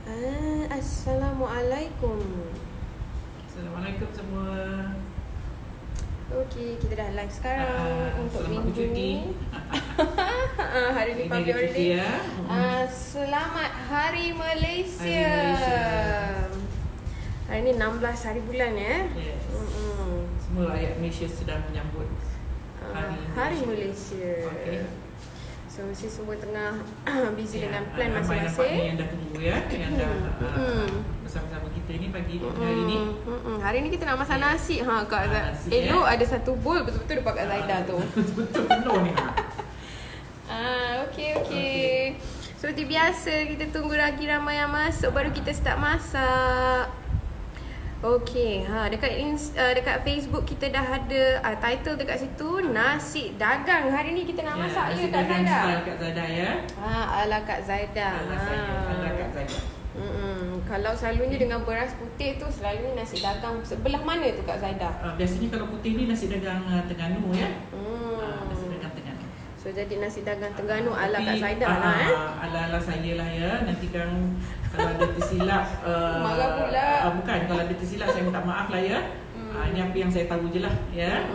Assalamualaikum. Assalamualaikum semua. Okey, kita dah live sekarang untuk selamat minggu bercuti. ni. Hari ni public Hari cuti holiday. ya. Selamat Hari Malaysia. Hari Malaysia. Hari ni 16 hari bulan ya. Yes. Semua rakyat Malaysia sedang menyambut Hari Malaysia. Okay. So mesti semua tengah busy dengan plan ramai nampaknya masing-masing. yang dah tunggu ya, yang dah bersama-sama kita ni pagi hari ni. Hari ni kita nak masak nasi Kak Zaida. Nasi, Elok ada satu bowl betul-betul dekat Kak Zaida tu. Betul penuh ni. Okey. Seperti biasa kita tunggu lagi ramai yang masuk baru kita start masak. Okey, dekat Facebook kita dah ada title dekat situ, nasi dagang. Hari ni kita nak masak ya Kak Zaida. Style Kak Zaida ya. Ala Kak Zaida. Ala Kak Zaida. Kalau selalunya dengan beras putih tu selalunya nasi dagang sebelah mana tu Kak Zaida? Biasanya kalau putih ni nasi dagang Terengganu ya. Nasi dagang Terengganu. So jadi nasi dagang Terengganu ala Kak Zaida ala saya lah ya. Nanti kan kalau ada tersilap marah pula. Bukan, kalau ada tersilap saya minta maaf lah ya. Ini apa yang saya tahu je lah ya.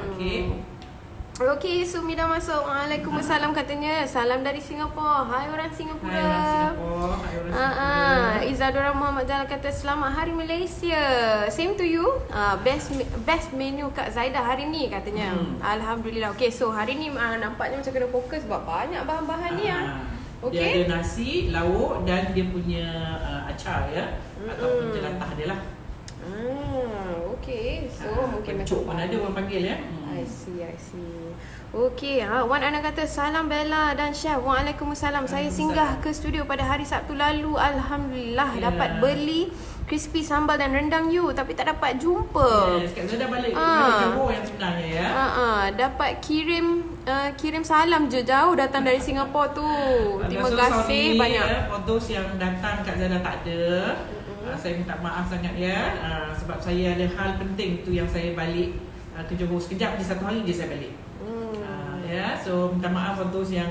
Okey, Sumi dah masuk. Waalaikumsalam katanya. Salam dari Singapura. Hai orang Singapura. Hai orang Singapura. Hai orang Singapura. Izadura Muhammad Jalal kata selamat Hari Malaysia. Same to you. Best menu Kak Zaida hari ni katanya. Alhamdulillah. Okey, so hari ni nampaknya macam kena fokus sebab banyak bahan-bahan ni Dia ada nasi, lauk dan dia punya acar ya. Ataupun jelatah dia lah. Okey. So mungkin pencuk pun ada orang panggil ya. I see. Okey, Wan Ana kata salam Bella dan Chef. Waalaikumsalam. Saya singgah ke studio pada hari Sabtu lalu. Alhamdulillah dapat beli crispy sambal dan rendang you tapi tak dapat jumpa. Yes, Kak Zaida balik Johor yang sebenarnya ya. Dapat kirim salam je jauh datang dari Singapura tu. Terima kasih banyak. For those yang datang Kak Zaida tak ada. Saya minta maaf sangat ya. Sebab saya ada hal penting tu yang saya balik ke Johor sekejap je, satu hari je saya balik. Ya, so minta maaf untuk yang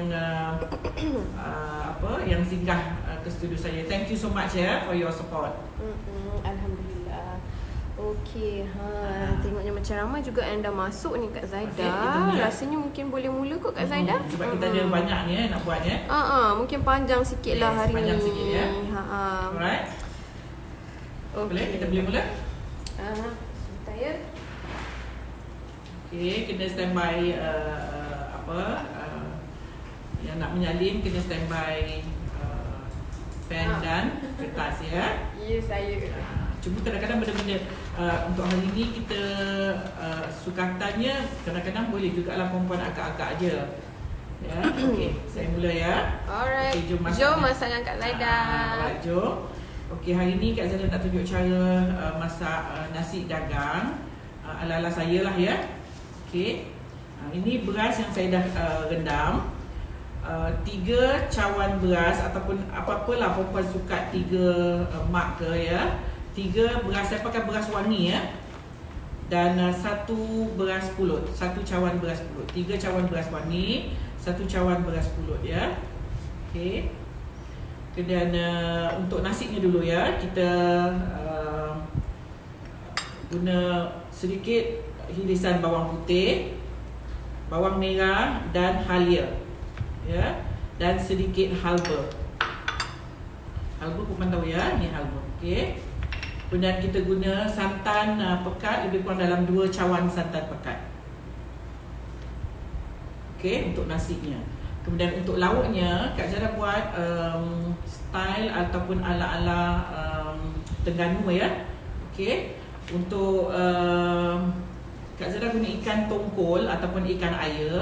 yang singgah ke studio saya. Thank you so much ya for your support. Alhamdulillah. Okey, tengoknya macam ramai juga yang dah masuk ni Kak Zaida. Rasanya mungkin boleh mula kot Kak Zaida. Sebab kita ada banyak ni nak buat ya. Mungkin panjang sikit lah hari panjang ni. Sikit ya. Alright. Boleh kita boleh mula? Sebentar ya. Okey, kena standby yang nak menyalin kena standby pen dan kertas ya. Ya, saya. Cuma kadang-kadang benda-benda untuk hari ni kita sukatannya kadang-kadang boleh juga lah perempuan agak-agak je. Ya, okey, saya mula ya. Alright. Okay, jom masak dengan Kak Zaida. Alright, jom. Okey, hari ni Kak Zaida nak tunjuk cara masak nasi dagang ala-ala saya lah ya. Okey. Ini beras yang saya dah rendam. 3 cawan beras ataupun apa-apalah perempuan suka 3 mak ke ya. 3 beras, saya pakai beras wangi ya. Dan 1 beras pulut, 1 cawan beras pulut. 3 cawan beras wangi, 1 cawan beras pulut ya. Okey. Kemudian untuk nasinya dulu ya, kita guna sedikit hirisan bawang putih, bawang merah dan halia ya, dan sedikit halba. Halba pun tahu ya, ni halba. Okey. Kemudian kita guna santan pekat lebih kurang dalam 2 cawan santan pekat. Okey, untuk nasinya. Kemudian untuk lauknya Kak Zaida buat style ataupun ala-ala Terengganu ya. Okey. Untuk Kak Zaida guna ikan tongkol ataupun ikan air.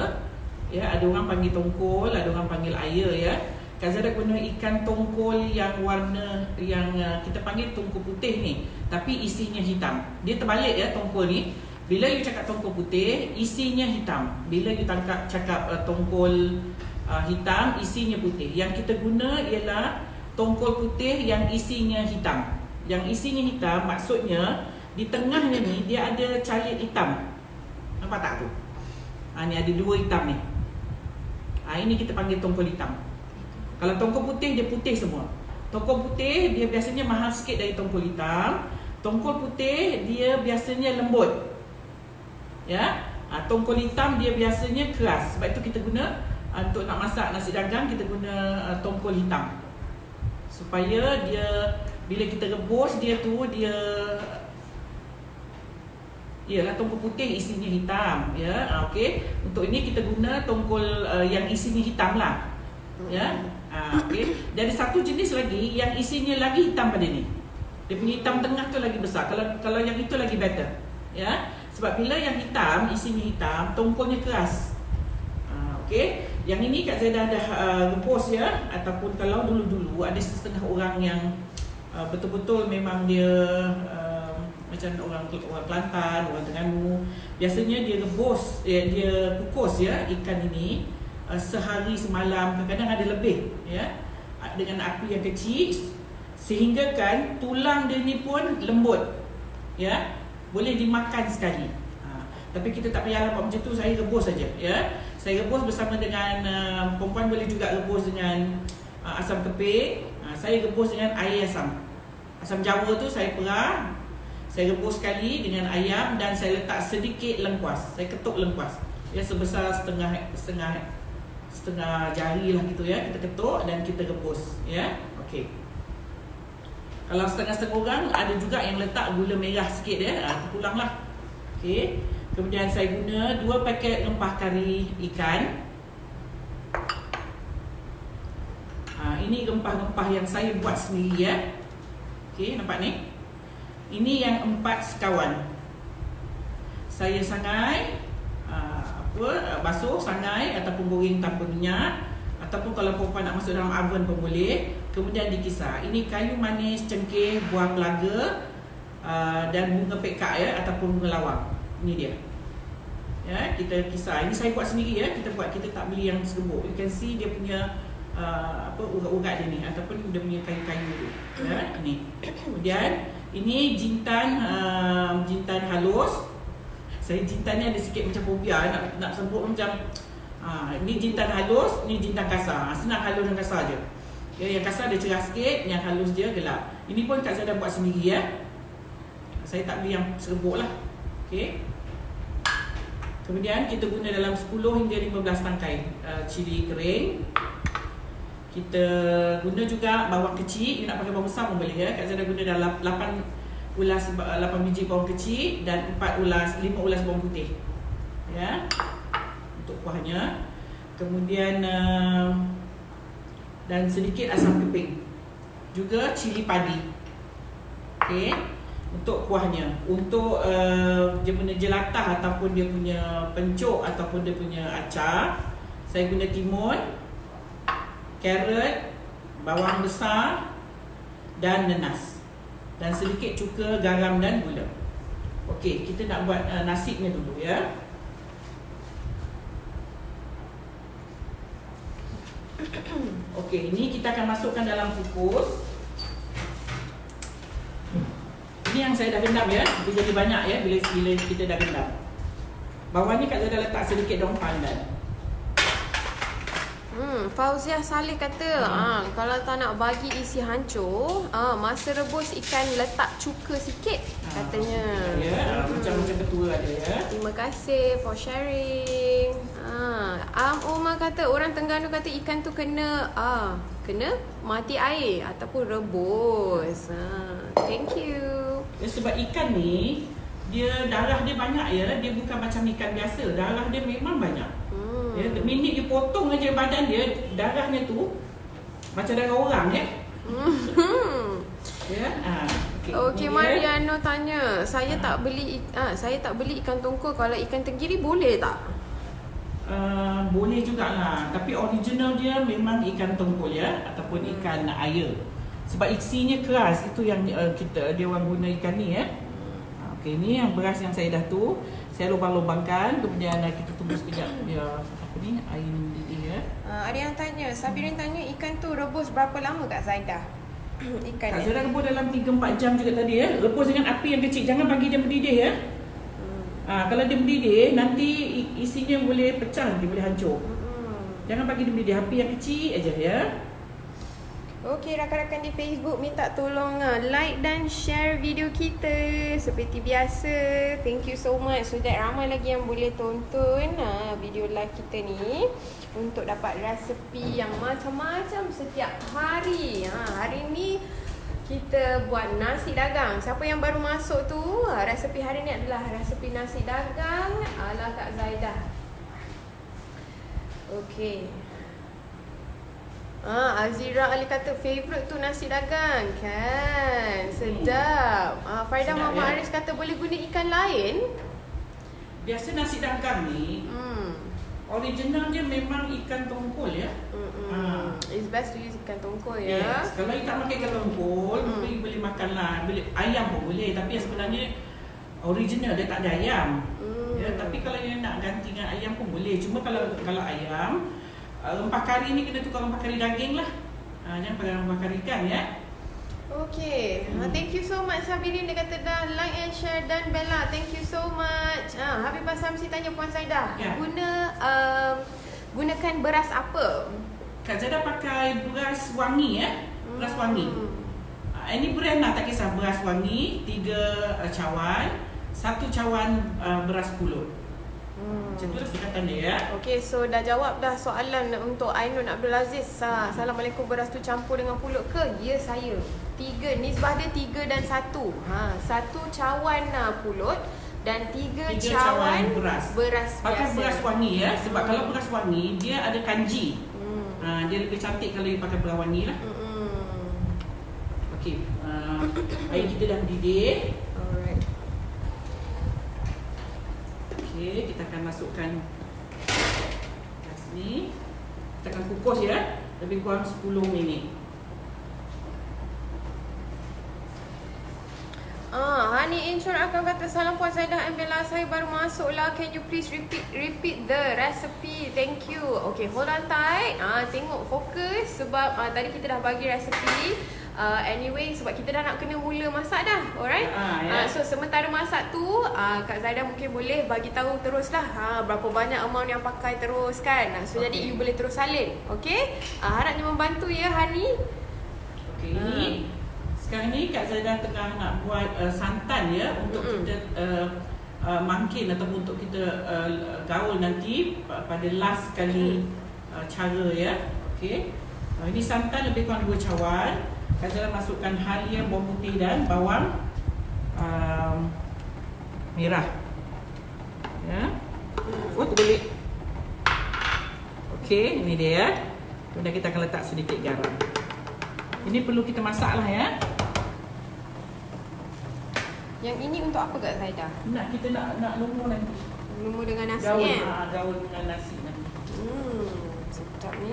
Ya, ada orang panggil tongkol, ada orang panggil air ya. Kak Zaida guna ikan tongkol yang warna yang kita panggil tongkol putih ni, tapi isinya hitam. Dia terbalik ya tongkol ni. Bila you cakap tongkol putih, isinya hitam. Bila you cakap tongkol hitam, isinya putih. Yang kita guna ialah tongkol putih yang isinya hitam. Yang isinya hitam maksudnya di tengahnya ni dia ada calit hitam. Nampak tak tu? Ni ada 2 hitam ni. Ini kita panggil tongkol hitam. Kalau tongkol putih dia putih semua. Tongkol putih dia biasanya mahal sikit dari tongkol hitam. Tongkol putih dia biasanya lembut. Ya. Tongkol hitam dia biasanya keras. Sebab itu kita guna untuk nak masak nasi dagang kita guna tongkol hitam. Supaya dia bila kita rebus dia ialah tongkol putih isinya hitam, ya. Okey. Untuk ini kita guna tongkol yang isinya hitam lah. Ya. Okey. Dari satu jenis lagi yang isinya lagi hitam pada ni. Dia punya hitam tengah tu lagi besar. Kalau yang itu lagi better. Ya. Sebab bila yang hitam, isinya hitam, tongkolnya keras. Okey. Yang ini Kak Zaidah dah rebus ya, ataupun kalau dulu-dulu ada setengah orang yang betul-betul memang dia macam orang Kelantan, orang Terengganu, biasanya dia rebus, dia kukus ya ikan ini sehari semalam, kadang-kadang ada lebih ya, dengan api yang kecil sehingga kan tulang dia ni pun lembut ya, boleh dimakan sekali. Tapi kita tak payahlah buat macam tu, saya rebus saja ya. Saya rebus bersama dengan perempuan boleh juga rebus dengan asam keping. Saya rebus dengan air asam. Asam Jawa tu saya perah, saya rebus sekali dengan ayam dan saya letak sedikit lengkuas. Saya ketuk lengkuas. Ya sebesar setengah jari lah gitu ya. Kita ketuk dan kita rebus ya. Okey. Kalau setengah-setengah orang ada juga yang letak gula merah sikit ya. Terpulanglah. Okey. Kemudian saya guna 2 paket rempah kari ikan. Ini rempah-rempah yang saya buat sendiri ya. Okey, nampak ni? Ini yang 4 sekawan. Saya sangai basuh sangai ataupun goreng tanpa minyak, ataupun kalau perempuan nak masuk dalam oven pun boleh. Kemudian dikisar. Ini kayu manis, cengkeh, buah pelaga dan bunga pekak ya, ataupun bunga lawang. Ini dia. Ya, kita kisar. Ini saya buat sendiri ya. Kita tak beli yang serbuk. You can see dia punya urat-urat dia ni ataupun dia punya kayu-kayu tu. Ya, ini. Kemudian ini jintan halus. Saya jintan ni ada sikit macam fobia nak sebut macam ini jintan halus, ni jintan kasar. Senang halus dan kasar je. Ya, yang kasar dia cerah sikit, yang halus dia gelap. Ini pun Kak Zaidah buat sendiri ya. Saya tak beli yang serbuk lah. Okey. Kemudian kita guna dalam 10 hingga 15 tangkai cili kering. Kita guna juga bawang kecil. You nak pakai bawang besar pun boleh ya. Kak Zaidah guna dalam 8 biji bawang kecil dan 5 ulas bawang putih. Ya. Untuk kuahnya. Kemudian dan sedikit asam keping. Juga cili padi. Okey. Untuk kuahnya, untuk dia punya jelatah ataupun dia punya pencuk ataupun dia punya acar, saya guna timun, carrot, bawang besar dan nenas, dan sedikit cuka, garam dan gula. Okey, kita nak buat nasinya dulu ya. Okey, ini kita akan masukkan dalam kukus. Ini yang saya dah rendam ya. Dia jadi banyak ya bila kita dah rendam. Bawah ni Kak Zaidah letak sedikit daun pandan. Fauziah Saleh kata kalau tak nak bagi isi hancur, masa rebus ikan letak cuka sikit katanya. Ya, macam ketua ada ya. Terima kasih for sharing. Umar kata orang Terengganu kata ikan tu kena mati air ataupun rebus. Thank you. Ya, sebab ikan ni dia darah dia banyak ya. Dia bukan macam ikan biasa. Darah dia memang banyak. Ya, minit dia potong aja badan dia, darahnya tu macam darah orang ya. Ya. Okey, Mariano tanya, saya tak beli ikan tongkol, kalau ikan tenggiri boleh tak? Boleh jugalah, tapi original dia memang ikan tongkol ya, ataupun ikan air. Sebab isinya keras, itu yang dia orang guna ikan ni ya. Okey, ni yang beras yang saya dah tu, saya lubang-lubangkan, kemudian kita tunggu sekejap dia air mendidih ya. Ada yang tanya, Sabirin tanya ikan tu rebus berapa lama Kak Zaidah? Ikan Kak Zaidah rebus dalam 3-4 jam juga tadi ya. Rebus dengan api yang kecil, jangan bagi dia mendidih ya. Kalau dia mendidih, nanti isinya boleh pecah, dia boleh hancur. Jangan bagi dia mendidih, api yang kecil aja ya. Okey, rakan-rakan di Facebook minta tolong like dan share video kita seperti biasa. Thank you so much so that ramai lagi yang boleh tonton video live kita ni untuk dapat resepi yang macam-macam setiap hari. Hari ni kita buat nasi dagang. Siapa yang baru masuk tu, resepi hari ni adalah resepi nasi dagang ala Kak Zaidah. Okey. Azira Ali kata favourite tu nasi dagang kan. Sedap. Farida Sedap, Mama Aris kata boleh guna ikan lain. Biasa nasi dagang ni original dia memang ikan tongkol ya. It's best to use ikan tongkol ya. Yes. Kalau you tak makan ikan tongkol, boleh makan lah. Boleh, ayam pun boleh. Tapi sebenarnya original dia tak ada ayam. Ya, tapi kalau you nak ganti dengan ayam pun boleh. Cuma kalau ayam, rempah kari ni kena tukar rempah kari daging lah. Jangan pakai rempah kari ikan ya. Okay. Thank you so much Sabirin. Dia kata dah like and share. Dan Bella, thank you so much. Habibah Samsi tanya Puan Zaidah, gunakan beras apa? Kak Zaidah pakai beras wangi ya. Beras wangi. Ini brand lah, tak kisah. Beras wangi 3 cawan, 1 cawan beras pulut. Macam tu lah singkatan dia ya. Okay, so dah jawab dah soalan untuk Ainun Abdul Aziz. Assalamualaikum, beras tu campur dengan pulut ke? Ya, saya. 3, nisbah dia 3 dan 1. 1 cawan pulut dan 3 cawan beras pakai biasa. beras wangi ya. Sebab kalau beras wangi dia ada kanji. Dia lebih cantik kalau you pakai beras wangi lah. Okey, air kita dah mendidih. Alright. Okey, kita akan masukkan gas ni. Kita akan kukus ya, lebih kurang 10 minit. Hani Inchon akan kata salam Puan Zaidah and Bella, saya baru masuk lah. Can you please repeat the recipe? Thank you. Okay, hold on tight. Tengok fokus sebab tadi kita dah bagi recipe. Anyway, sebab kita dah nak kena mula masak dah. Alright? So sementara masak tu, Kak Zaidah mungkin boleh bagi tahu teruslah berapa banyak amount yang pakai terus kan. So jadi you boleh terus salin. Okay? Harapnya membantu ya Hani. Okay, ini sekarang ni Kak Zaidah tengah nak buat santan ya untuk kita mangkin ataupun untuk kita gaul nanti pada last kali cara ya. Okey. Ini santan lebih kurang 2 cawan. Kak Zaidah masukkan halia, bawang putih dan bawang merah. Ya. Oh, terbalik. Okey, ini dia. Kemudian kita akan letak sedikit garam. Ini perlu kita masak lah ya. Yang ini untuk apa Kak Zaidah? Kita nak lumur nanti. Lumur dengan nasi Gaul, kan? gaul dengan nasi nanti. Sedap ni.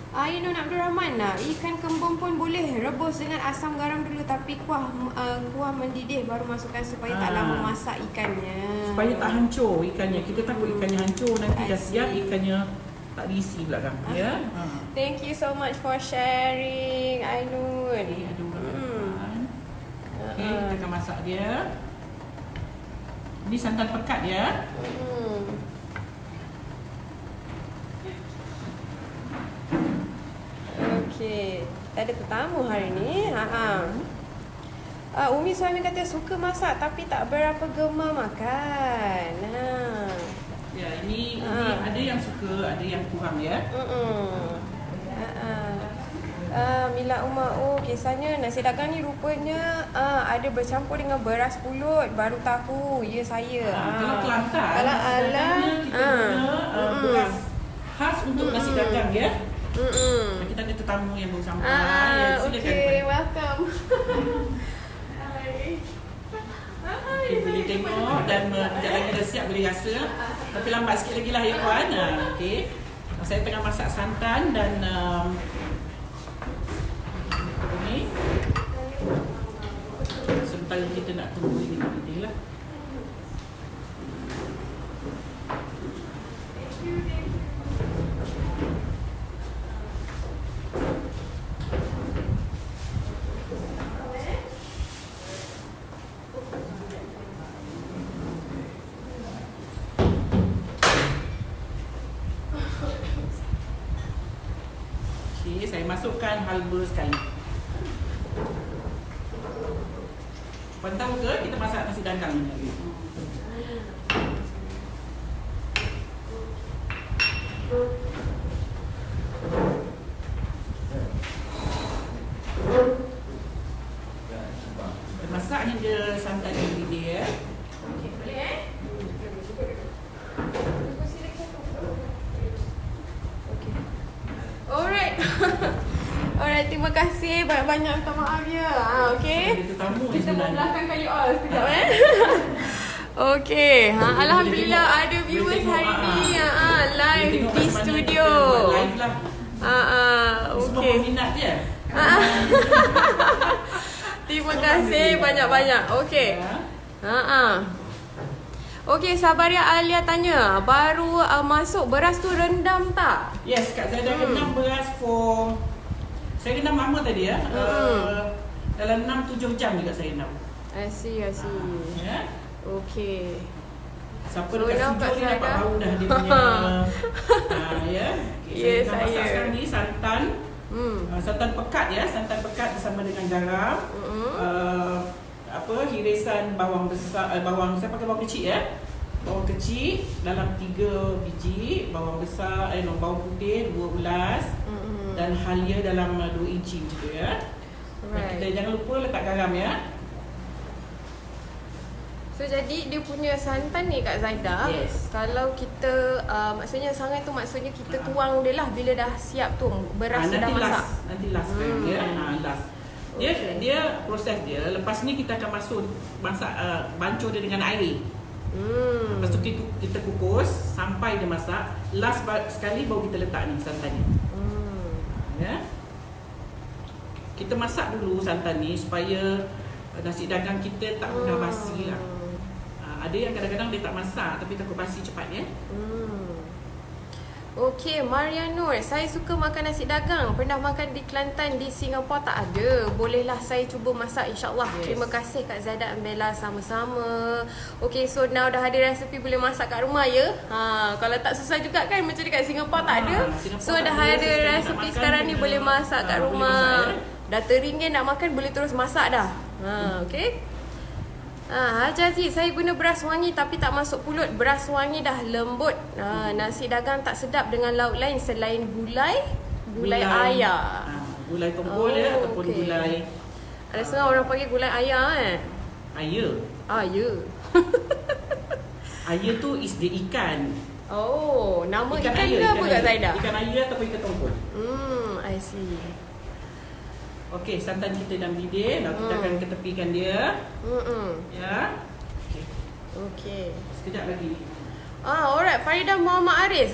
Ainun Abdul Rahman, ikan kembung pun boleh rebus dengan asam garam dulu, tapi kuah mendidih baru masukkan supaya tak lama masak ikannya. Supaya tak hancur ikannya. Kita takut ikannya hancur, nanti dah siap ikannya tak diisi pula kan. Ya. Thank you so much for sharing Ainun. Okey, kita akan masak dia. Ini santan pekat ya. Okey, tak ada tetamu hari ni. Umi suami kata suka masak tapi tak berapa gemar makan. Ya, ini ada yang suka, ada yang kurang ya. Mila Umar, kisahnya nasi dagang ni rupanya ada bercampur dengan beras pulut, baru tahu. Ya, saya. Kalau Kelantan, kalau kita guna beras khas untuk nasi dagang ya. Kita ada tetamu yang baru sampai. Silakan. Okay, welcome. Okay, boleh tengok dan sekejap lagi dah siap, boleh rasa. Tapi lambat sikit lagi lah ya puan. Okay. Saya tengah masak santan dan ni sementara kita nak tunggu ini mendidih lah. masukkan halba sekali. Puan tahu ke kita masak nasi dagang ni lagi? Kita masak hingga santan mendidih ya. Okey, boleh Okey. Alright. Alright, terima kasih banyak-banyak, minta maaf ya. Okey. Kita tamu ni Kita sebenarnya. membelakangkan you all sekejap Okey, alhamdulillah ada viewers hari ni live di studio. Live lah. Semua Okey. peminat dia. Terima kasih banyak-banyak. Okey. Okey, Sabaria Alia tanya, baru masuk beras tu rendam tak? Yes, Kak Zaida rendam beras for saya rendam lama tadi ya. Dalam 6-7 jam juga saya rendam. I see. Ya. Okey. Siapa So, dekat now studio Kak ni dapat Zaida? bau dah dia punya ya. Okay, Yes, saya masak saya. sekarang ni santan. Santan pekat ya, santan pekat bersama dengan garam. Hirisan bawang besar, saya pakai bawang kecil ya. Bawang kecil dalam 3 biji, bawang besar, bawang putih 2 ulas dan halia dalam 2 inci macam tu ya. Dan kita jangan lupa letak garam ya. So jadi dia punya santan ni Kak Zaida, Yes. kalau kita maksudnya santan tu maksudnya kita tuang dia lah bila dah siap tu beras tu dah masak. Nanti last kan ya. Last. Dia Okay. dia proses dia. Lepas ni kita akan masak bancuh dia dengan air. Lepas tu kita kukus sampai dia masak. Last sekali baru kita letak ni santan ni. Ya. Kita masak dulu santan ni supaya nasi dagang kita tak mudah basi lah. Ada yang kadang-kadang dia tak masak tapi takut basi cepat ya. Okey, Maria Nur, saya suka makan nasi dagang. Pernah makan di Kelantan, di Singapura tak ada. Bolehlah saya cuba masak insya-Allah. Yes. Terima kasih Kak Zaida dan Bella, sama-sama. Okey, so now dah ada resepi boleh masak kat rumah ya. Kalau tak susah juga kan macam dekat Singapura tak ada. Singapura So tak dah ada. ada Sekarang nak resepi makan, sekarang ni kita- boleh masak kat boleh rumah. masak, Dah teringin nak makan boleh terus masak dah. Okey. Haji Aziz, saya guna beras wangi tapi tak masuk pulut. Beras wangi dah lembut. Nasi dagang tak sedap dengan lauk lain selain gulai ayam. Gulai tombol ya ataupun okey. gulai Ada setengah orang panggil gulai ayam air. Ya. Air tu is the ikan. Oh, nama ikan ke air, apa Kak Zaida? Ikan air ataupun ikan tombol. I see. Okey, santan kita dah mendidih. Now kita akan ketepikan dia. Ya. Okey. Okay. Sekejap lagi. Alright, Farida Muhammad Aris.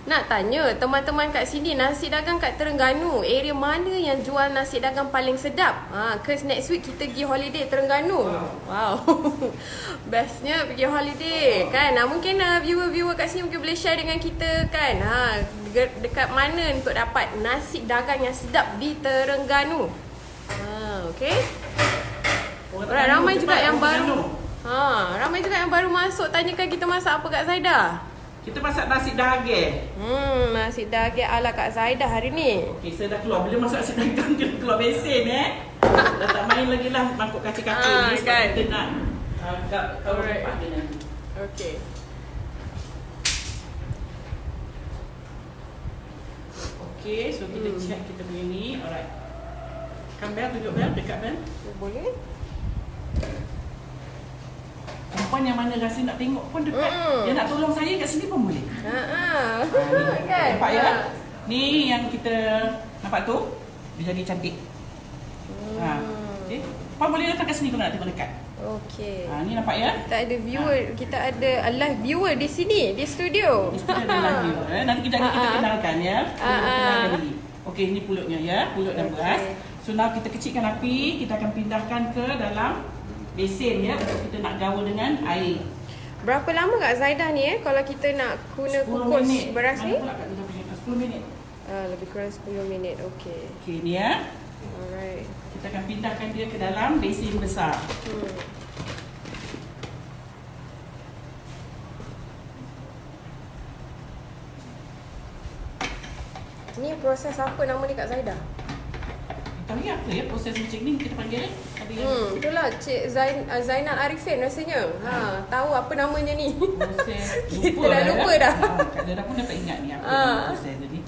Nak tanya teman-teman kat sini, nasi dagang kat Terengganu, area mana yang jual nasi dagang paling sedap? Cause next week kita pergi holiday Terengganu. Wow. Bestnya pergi holiday kan. Mungkin viewer-viewer kat sini mungkin boleh share dengan kita kan. Dekat mana untuk dapat nasi dagang yang sedap di Terengganu. Okay. Alright, ramai juga yang baru. Ramai juga yang baru masuk tanyakan kita masak apa Kak Zaida. Kita masak nasi daging. Nasi daging ala Kak Zaida hari ni. Okey, saya dah keluar. Bila masak nasi dagang, kita keluar besen Dah tak main lagi lah mangkuk kaca-kaca ni. Sebab kan. kita nak taruh Alright. tempat dia nanti. Okay. Okey, so kita check kita punya ni. Alright. Kan Bel, tunjuk Bel, dekat Bel. Boleh? Perempuan yang mana rasa nak tengok pun dekat. Dia nak tolong saya kat sini pun boleh. Kan? Nampak ya? Ni yang kita nampak tu. Dia jadi cantik. Okey. Puan boleh datang kat sini kalau nak tengok dekat. Okay. Ni nampak ya? Kita ada viewer, kita ada live viewer di sini, di studio. Mesti ada lagi. Nanti kita kenalkan ya. Kenalkan lagi. Okey, ini pulutnya ya. Pulut dan beras. So now kita kecilkan api. Kita akan pindahkan ke dalam besen ya. Untuk kita nak gaul dengan air. Berapa lama Kak Zaida ni kalau kita nak guna 10 kukus minit. beras ni? Mana pula kat kita punya 10 minit. Lebih kurang 10 minit. Okay. Okey, ni ya. Alright. Kita akan pindahkan dia ke dalam besen besar. Ni proses apa nama ni Kak Zaidah? Tahu apa ya proses macam ni kita panggil ada yang Itulah Cik Zainal Arifin rasanya. Tahu apa namanya ni. proses Kita dah lupa dah. Kak Zaidah pun dapat ingat ni apa proses tadi.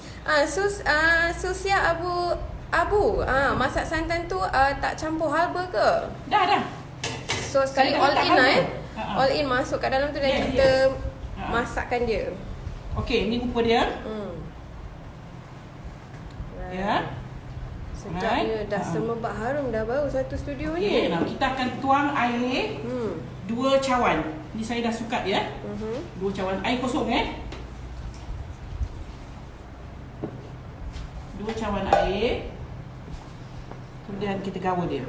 Susia Abu. Masak santan tu tak campur halba ke? Dah. So sekali Saya dah all letak in lah halba. All in masuk kat dalam tu dan Yes, kita yes. masakkan dia. Okey, ni rupa dia. Ya. Sedapnya dah semerbak harum dah bau satu studio Okey, ni. nah kita akan tuang air 2 cawan. Ni saya dah sukat ya. 2 cawan air kosong 2 cawan air. Kemudian kita gaul dia.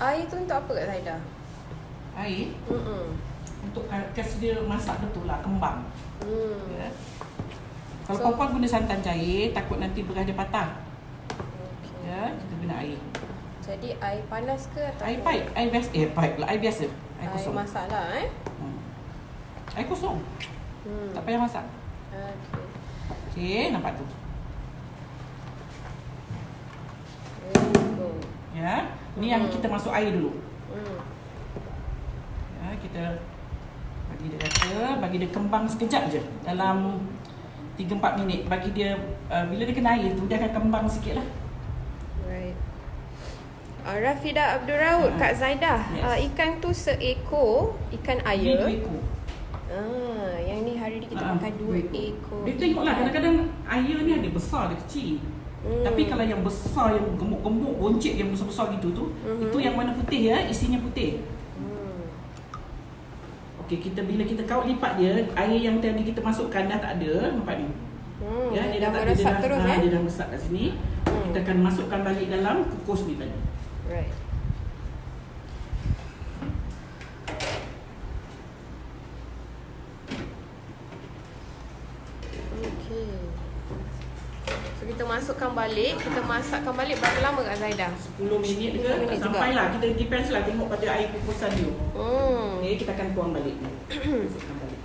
Air tu untuk apa Kak Zaidah? Air untuk kasi dia masak betul lah, kembang. Ya. Kalau perempuan guna santan cair, takut nanti beras dia patah. Okay. Ya, kita guna air. Jadi air panas ke atau Air pipe, air biasa. Pipe lah, air biasa. Air Air kosong. masak lah Air kosong. Tak payah masak. Okay. Okey, nampak tu. Ya, ni yang kita masuk air dulu. Ya, kita bagi dia kembang sekejap je dalam 3-4 minit. Bagi dia bila dia kena air tu dia akan kembang sikitlah. Right. Rafidah Abdul Raud, Kak Zaidah, Yes. ikan tu seekor ikan Dia air. 2 ekor. Yang ni hari ni kita makan 2 ekor. Dia tengoklah kadang-kadang air ni ada besar ada kecil. Tapi kalau yang besar yang gemuk-gemuk boncit yang besar-besar gitu tu, itu yang warna putih ya, isinya putih. Okey, bila kita kaut lipat dia, air yang tadi kita masukkan dah tak ada, nampak ni. Ya, dia dah tak ada, meresap terus dia dah besar kat sini. Kita akan masukkan balik dalam kukus ni tadi. Right. Okay. So kita masukkan balik, kita masakkan balik berapa lama Kak Zaidah? 10 minit ke 10 minit tak sampai lah. Kita depends lah tengok pada air kukusan dia. Okey, kita akan tuang balik. Masukkan balik.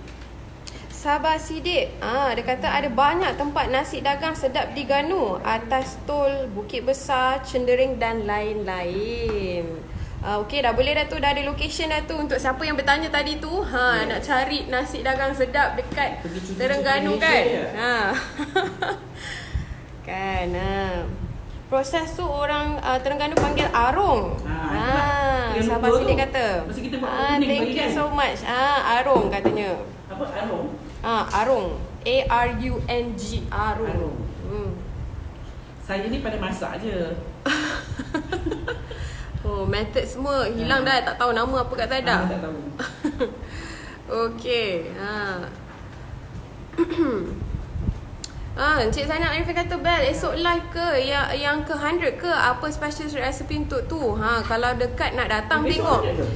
Sabah Sidik. Dia kata ada banyak tempat nasi dagang sedap di Ganu, Atas Tol, Bukit Besar, Cendering dan lain-lain. Okey, dah boleh dah tu, dah ada location dah tu untuk siapa yang bertanya tadi tu. Nak cari nasi dagang sedap dekat Terengganu kan? Kan. Proses tu orang Terengganu panggil arung. Sabah Sidik kata. Masa kita buat kuning Thank bagi you kan? so much. Arung katanya. Apa arung? Arung. ARUNG. Arung. Saya ni pada masak je. Method semua hilang dah. Tak tahu nama apa kat Zaidah. Tak tahu. Okey. Encik Zainal Arifin kata, Bel, esok live ke? Yang ke 100 ke? Apa special recipe untuk tu? Kalau dekat nak datang Esok tengok. ada ke?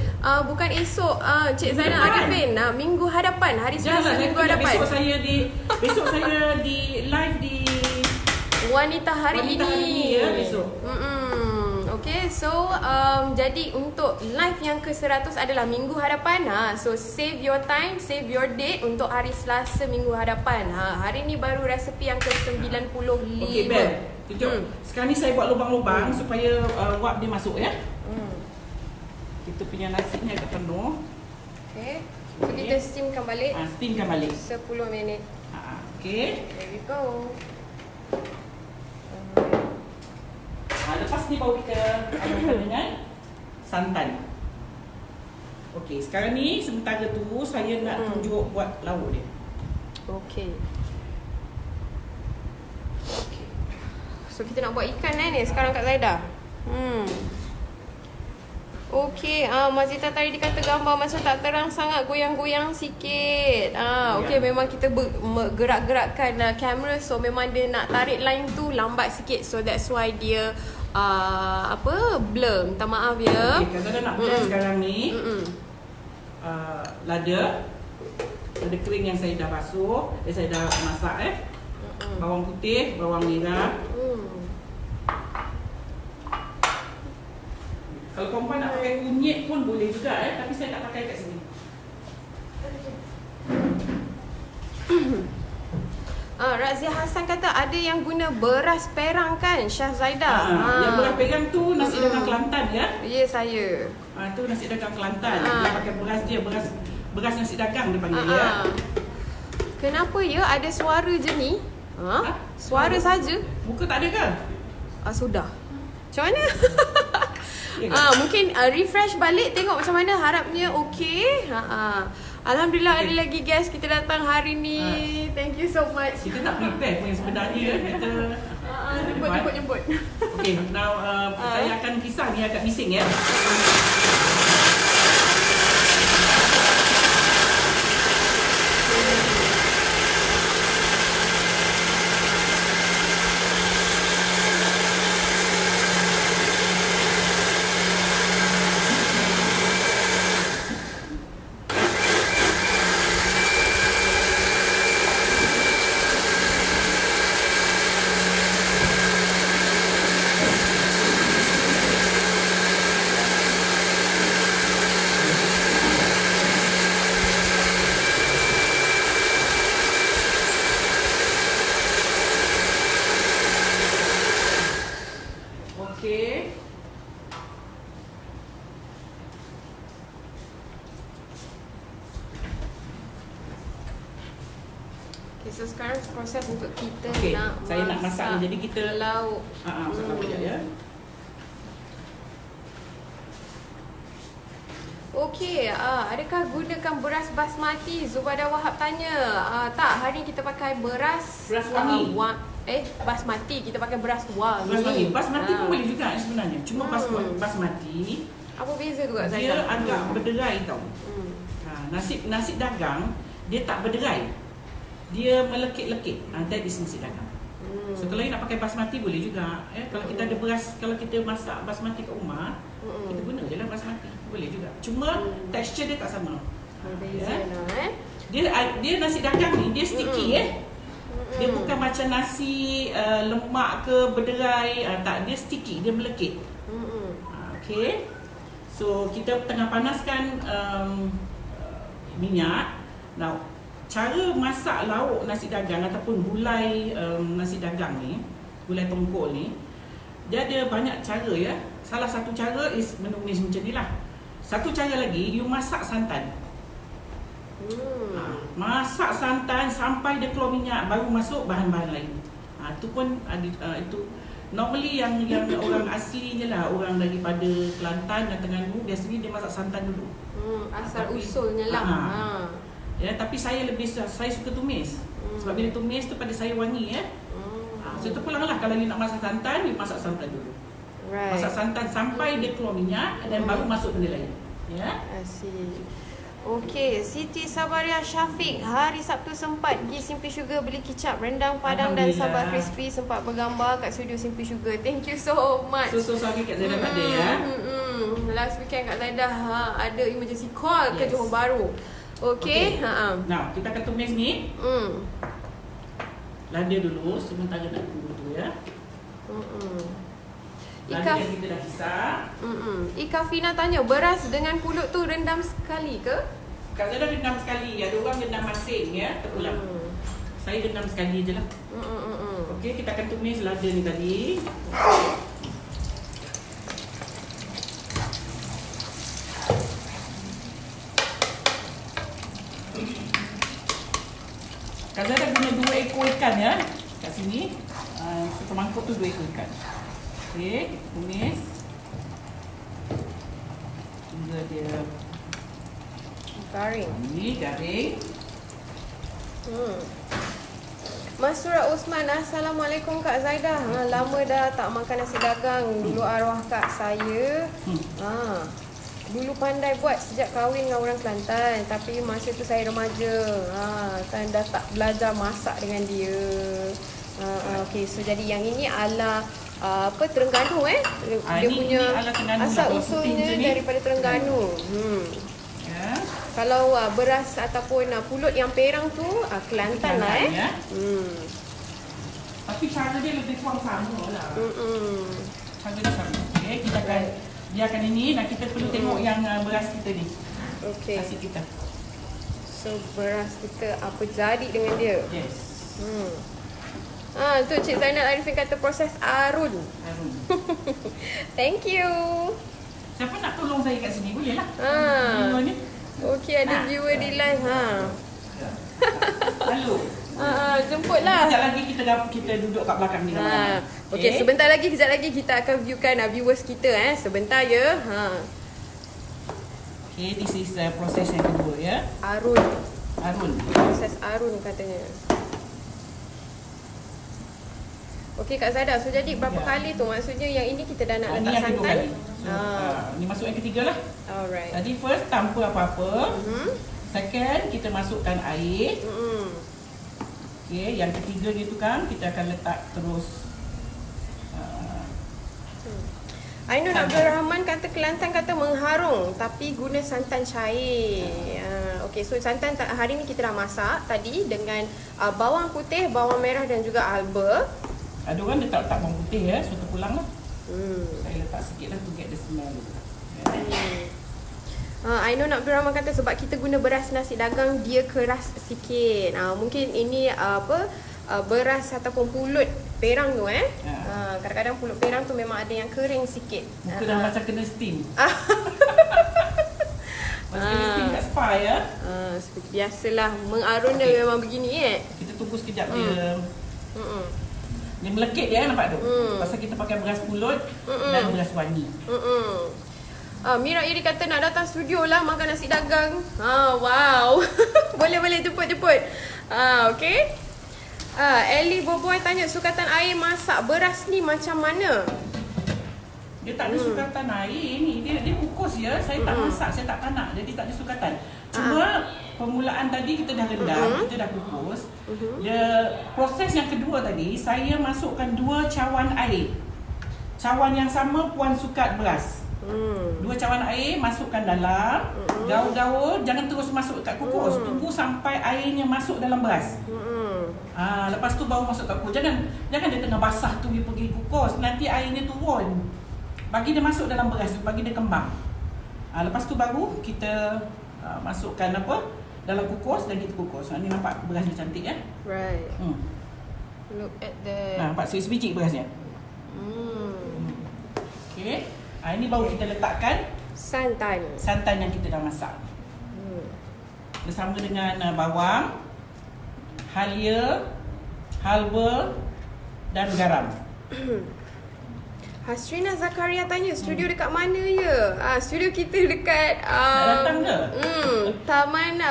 Bukan esok. Encik Zainal Arifin. Minggu hadapan. Hari Selasa minggu hadapan. Besok saya di live di Wanita hari Wanita ini. Hari Ini ya besok. Okay, so jadi untuk live yang ke-100 adalah minggu hadapan. So save your time, save your date untuk hari Selasa minggu hadapan. Hari ni baru resepi yang ke-95. Okey, Bel. Tunjuk. Sekarang ni saya buat lubang-lubang supaya wap dia masuk ya. Kita punya nasi ni agak penuh. Okay. So kita steamkan balik. Steamkan balik. 10 minit. Okey. There we go. Lepas ni baru kita adukkan dengan santan. Okey, sekarang ni sementara tu saya nak tunjuk buat lauk dia. Okay. So kita nak buat ikan ni sekarang Kak Zaidah. Okey, Mazita tadi dikata gambar macam tak terang sangat, goyang-goyang sikit. Okey, memang kita gerak-gerakkan kamera, so memang dia nak tarik line tu lambat sikit, so that's why dia blur. Minta maaf ya. Okey, kalau nak blend sekarang ni lada kering yang saya dah basuh, saya dah masak bawang putih, bawang merah. Kalau perempuan nak pakai kunyit pun boleh juga tapi saya tak pakai kat sini. Razia Hassan kata ada yang guna beras perang kan, Syah Zaidah. Yang beras pegang tu nasi dagang Kelantan ya. Ya, saya. Tu nasi dagang Kelantan. Dia pakai beras dia, beras nasi dagang dia panggil ya. Kenapa ya ada suara je ni? Suara saja. Muka tak ada ke? Sudah. Macam mana? Mungkin refresh balik tengok macam mana, harapnya okey. Alhamdulillah ada lagi guest kita datang hari ni. Thank you so much. Kita tak prepare pun yang sebenarnya kita jemput. Okay, now saya akan kisah ni agak bising ya. So sekarang proses untuk kita saya nak masak ni, jadi kita lauk. Masak lauk je ya. Okey, adakah gunakan beras basmati? Zubaida Wahab tanya. Tak, hari ni kita pakai beras wangi. Basmati, kita pakai beras wangi. Basmati pun boleh juga sebenarnya. Cuma basmati apa beza tu Kak Zaidah? Dia agak berderai tau. Nasi dagang dia tak berderai. Dia melekit-lekit. That is nasi dagang. So kalau you nak pakai basmati boleh juga. Kalau kita ada beras, kalau kita masak basmati kat rumah, kita guna je lah basmati. Boleh juga. Cuma tekstur dia tak sama. Beza lah Dia nasi dagang ni, dia sticky Dia bukan macam nasi lemak ke berderai. Tak, dia sticky, dia melekit. Okay. So kita tengah panaskan minyak. Now cara masak lauk nasi dagang ataupun gulai nasi dagang ni, gulai tongkol ni, dia ada banyak cara ya. Salah satu cara is menumis macam ni lah. Satu cara lagi, you masak santan. Masak santan sampai dia keluar minyak, baru masuk bahan-bahan lain. Itu pun ada, itu normally yang orang asli je lah, orang daripada Kelantan dan Terengganu, biasanya dia masak santan dulu. Asal usulnya lah. Ya, tapi saya suka tumis. Sebab bila tumis tu pada saya wangi ya. So terpulang lah, kalau you nak masak santan, you masak santan dulu. Masak santan sampai dia keluar minyak dan baru masuk benda lain. Ya. Asyik. Okey, Siti Sabaria Syafiq, hari Sabtu sempat pergi Simple Sugar beli kicap, rendang padang dan sambal crispy, sempat bergambar kat studio Simple Sugar. Thank you so much. So sorry Kak Zaidah tak ada ya. Last weekend Kak Zaidah ada emergency call ke Johor Bahru. Okey. Now, kita akan tumis ni. Lada dulu, sementara nak tunggu tu ya. Lada yang kita dah kisar. Ika Fina tanya, beras dengan pulut tu rendam sekali ke? Kak Zaidah rendam sekali. Ada orang rendam masing ya, terpulang. Saya rendam sekali je lah. Okey, kita akan tumis lada ni tadi. Kak Zaidah guna 2 ekor ikan ya. Kat sini. Satu mangkuk tu 2 ekor ikan. Okey, tumis. Hingga dia garing. Ini garing. Mas Surat Osman, Assalamualaikum Kak Zaidah. Lama dah tak makan nasi dagang. Dulu arwah kak saya. Dulu pandai buat sejak kahwin dengan orang Kelantan. Tapi masa tu saya remaja. Kan dah tak belajar masak dengan dia. Okey, so jadi yang ini ala Terengganu dia punya asal usulnya daripada Terengganu. Ya. Kalau beras ataupun pulut yang perang tu Kelantan lah ya. Tapi cara dia lebih kurang sama lah. Cara dia sama. Okey, kita akan biarkan ini. Nah, kita perlu tengok yang beras kita ni. Okey. Nasi kita. So beras kita apa jadi dengan dia? Yes. Tu Cik Zainal Arifin kata proses arun. Arun. Thank you. Siapa nak tolong saya kat sini? Boleh lah. Ha. Ni. Okey, ada viewer di live. Halo. Jemputlah. Sekejap lagi kita duduk kat belakang ni. Okey, kejap lagi kita akan viewkan viewers kita sebentar ya. Okay, this is proses yang kedua ya. Arun. Proses arun katanya. Okey Kak Zada, so jadi berapa kali tu? Maksudnya yang ini kita dah nak letak yang kedua santan. kali. So, ni masuk yang ketiga lah. Alright. Tadi first tanpa apa-apa. Second kita masukkan air. Okay, yang ketiga gitu kan kita akan letak terus. Ainun Abdul Rahman kata Kelantan kata mengharung tapi guna santan cair. Okey, so santan hari ni kita dah masak tadi dengan bawang putih, bawang merah dan juga alba. Ada orang letak bawang putih ya, so terpulang lah. Saya letak sikit lah to get the smell. Ainun Abdul Rahman kata sebab kita guna beras nasi dagang dia keras sikit. Mungkin ini beras ataupun pulut perang tu kadang-kadang pulut perang tu memang ada yang kering sikit. Muka dah macam kena steam. Macam kena steam kat spa ya. Seperti biasalah mengarun dia memang begini Kita tunggu sekejap dia. Dia melekit dia nampak tu. Pasal kita pakai beras pulut dan beras wangi. Mira Iri kata nak datang studio lah makan nasi dagang. Wow. Boleh jemput. Okey. Ellie Boboy tanya sukatan air masak beras ni macam mana? Dia tak ada sukatan air ni. Dia kukus ya. Saya tak masak, saya tak tanak. Jadi tak ada sukatan. Cuma permulaan tadi kita dah rendam, kita dah kukus. Proses yang kedua tadi, saya masukkan 2 cawan air. Cawan yang sama puan sukat beras. 2 cawan air masukkan dalam. Gaul-gaul, jangan terus masuk kat kukus. Tunggu sampai airnya masuk dalam beras. Lepas tu baru masuk kat kukus. Jangan dia tengah basah tu dia pergi kukus. Nanti airnya turun. Bagi dia masuk dalam beras tu, bagi dia kembang. Lepas tu baru kita masukkan dalam kukus dan kita kukus. Ni nampak berasnya cantik ya. Right. Look at that. Nampak sebiji berasnya. Okey. Ini baru kita letakkan santan yang kita dah masak. Bersama dengan bawang, halia, halba dan garam. Hasrina Zakaria tanya studio dekat mana ya? Studio kita dekat datang ke? Taman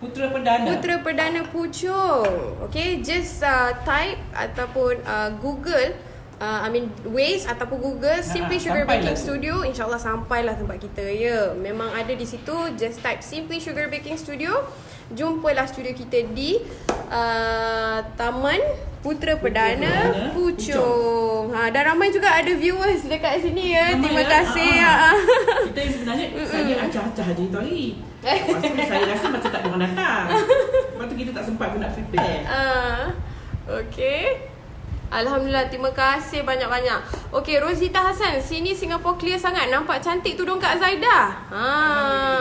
Putera Perdana Puchong. Okay, just type ataupun Google Waze ataupun Google Simply Sugar Baking Studio, InsyaAllah sampailah tempat kita ya. Memang ada di situ. Just type Simply Sugar Baking Studio. Jumpalah studio kita di Taman Putera Perdana Puchong. Dan ramai juga ada viewers dekat sini ya. Terima kasih. Kita yang sebenarnya saya acah-acah je tu hari. Lepas tu saya rasa macam tak ada orang datang. Lepas tu kita tak sempat pun nak prepare. Okay. Alhamdulillah, terima kasih banyak-banyak. Okey, Rosita Hassan, sini Singapore clear sangat. Nampak cantik tudung Kak Zaidah.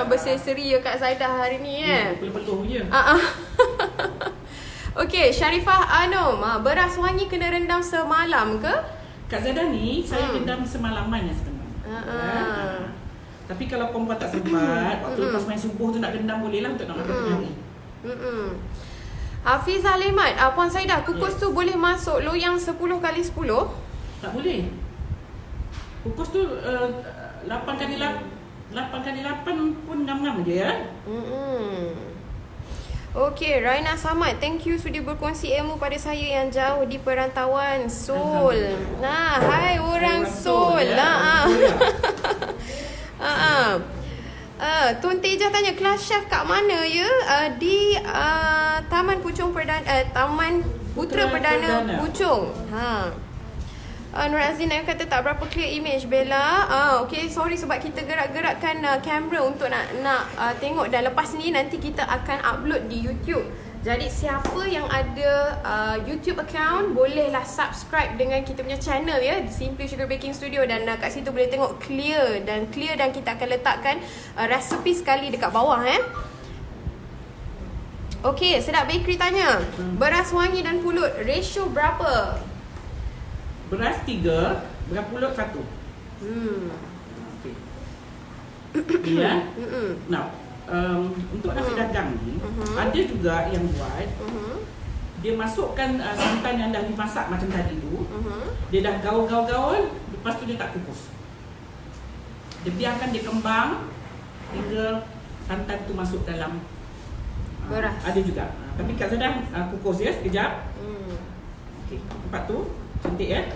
Berseri-seri ya Kak Zaidah hari ni Betul-betul je. Okey, Sharifah Anum, beras wangi kena rendam semalam ke? Kak Zaidah ni saya rendam semalaman ya sebenarnya. Tapi kalau perempuan tak sempat, waktu lepas main subuh tu nak rendam boleh lah untuk nak makan tengah hari. Hafizah Lemat, Puan Saidah, kukus tu boleh masuk loyang 10x10? Tak boleh. Kukus tu 8x8 pun ngam-ngam je ya. Okey, Raina Samad, thank you sudah berkongsi ilmu pada saya yang jauh di perantauan Seoul. Hai orang Seoul. Tun Teja tanya kelas chef kat mana ya? Di Taman Puchong Taman Putera Perdana Puchong. Nur Azin kata tak berapa clear image Bella. Okay, sorry sebab kita gerak-gerakkan kamera untuk nak tengok, dan lepas ni nanti kita akan upload di YouTube. Jadi siapa yang ada YouTube account, bolehlah subscribe dengan kita punya channel ya, Simply Sugar Baking Studio, dan kat situ boleh tengok clear dan kita akan letakkan resepi sekali dekat bawah Okey, Sedap Bakery tanya, beras wangi dan pulut ratio berapa? Beras 3, beras pulut 1. Okey. Ya. Now, untuk nasi dagang ni, ada juga yang buat dia masukkan santan yang dah dimasak macam tadi tu. Dia dah gaul-gaul, lepas tu dia tak kukus. Dia biarkan dia kembang hingga santan tu masuk dalam beras. Ada juga. Tapi Kak Zaida kukus ya sekejap. Okey, nampak tu cantik ya.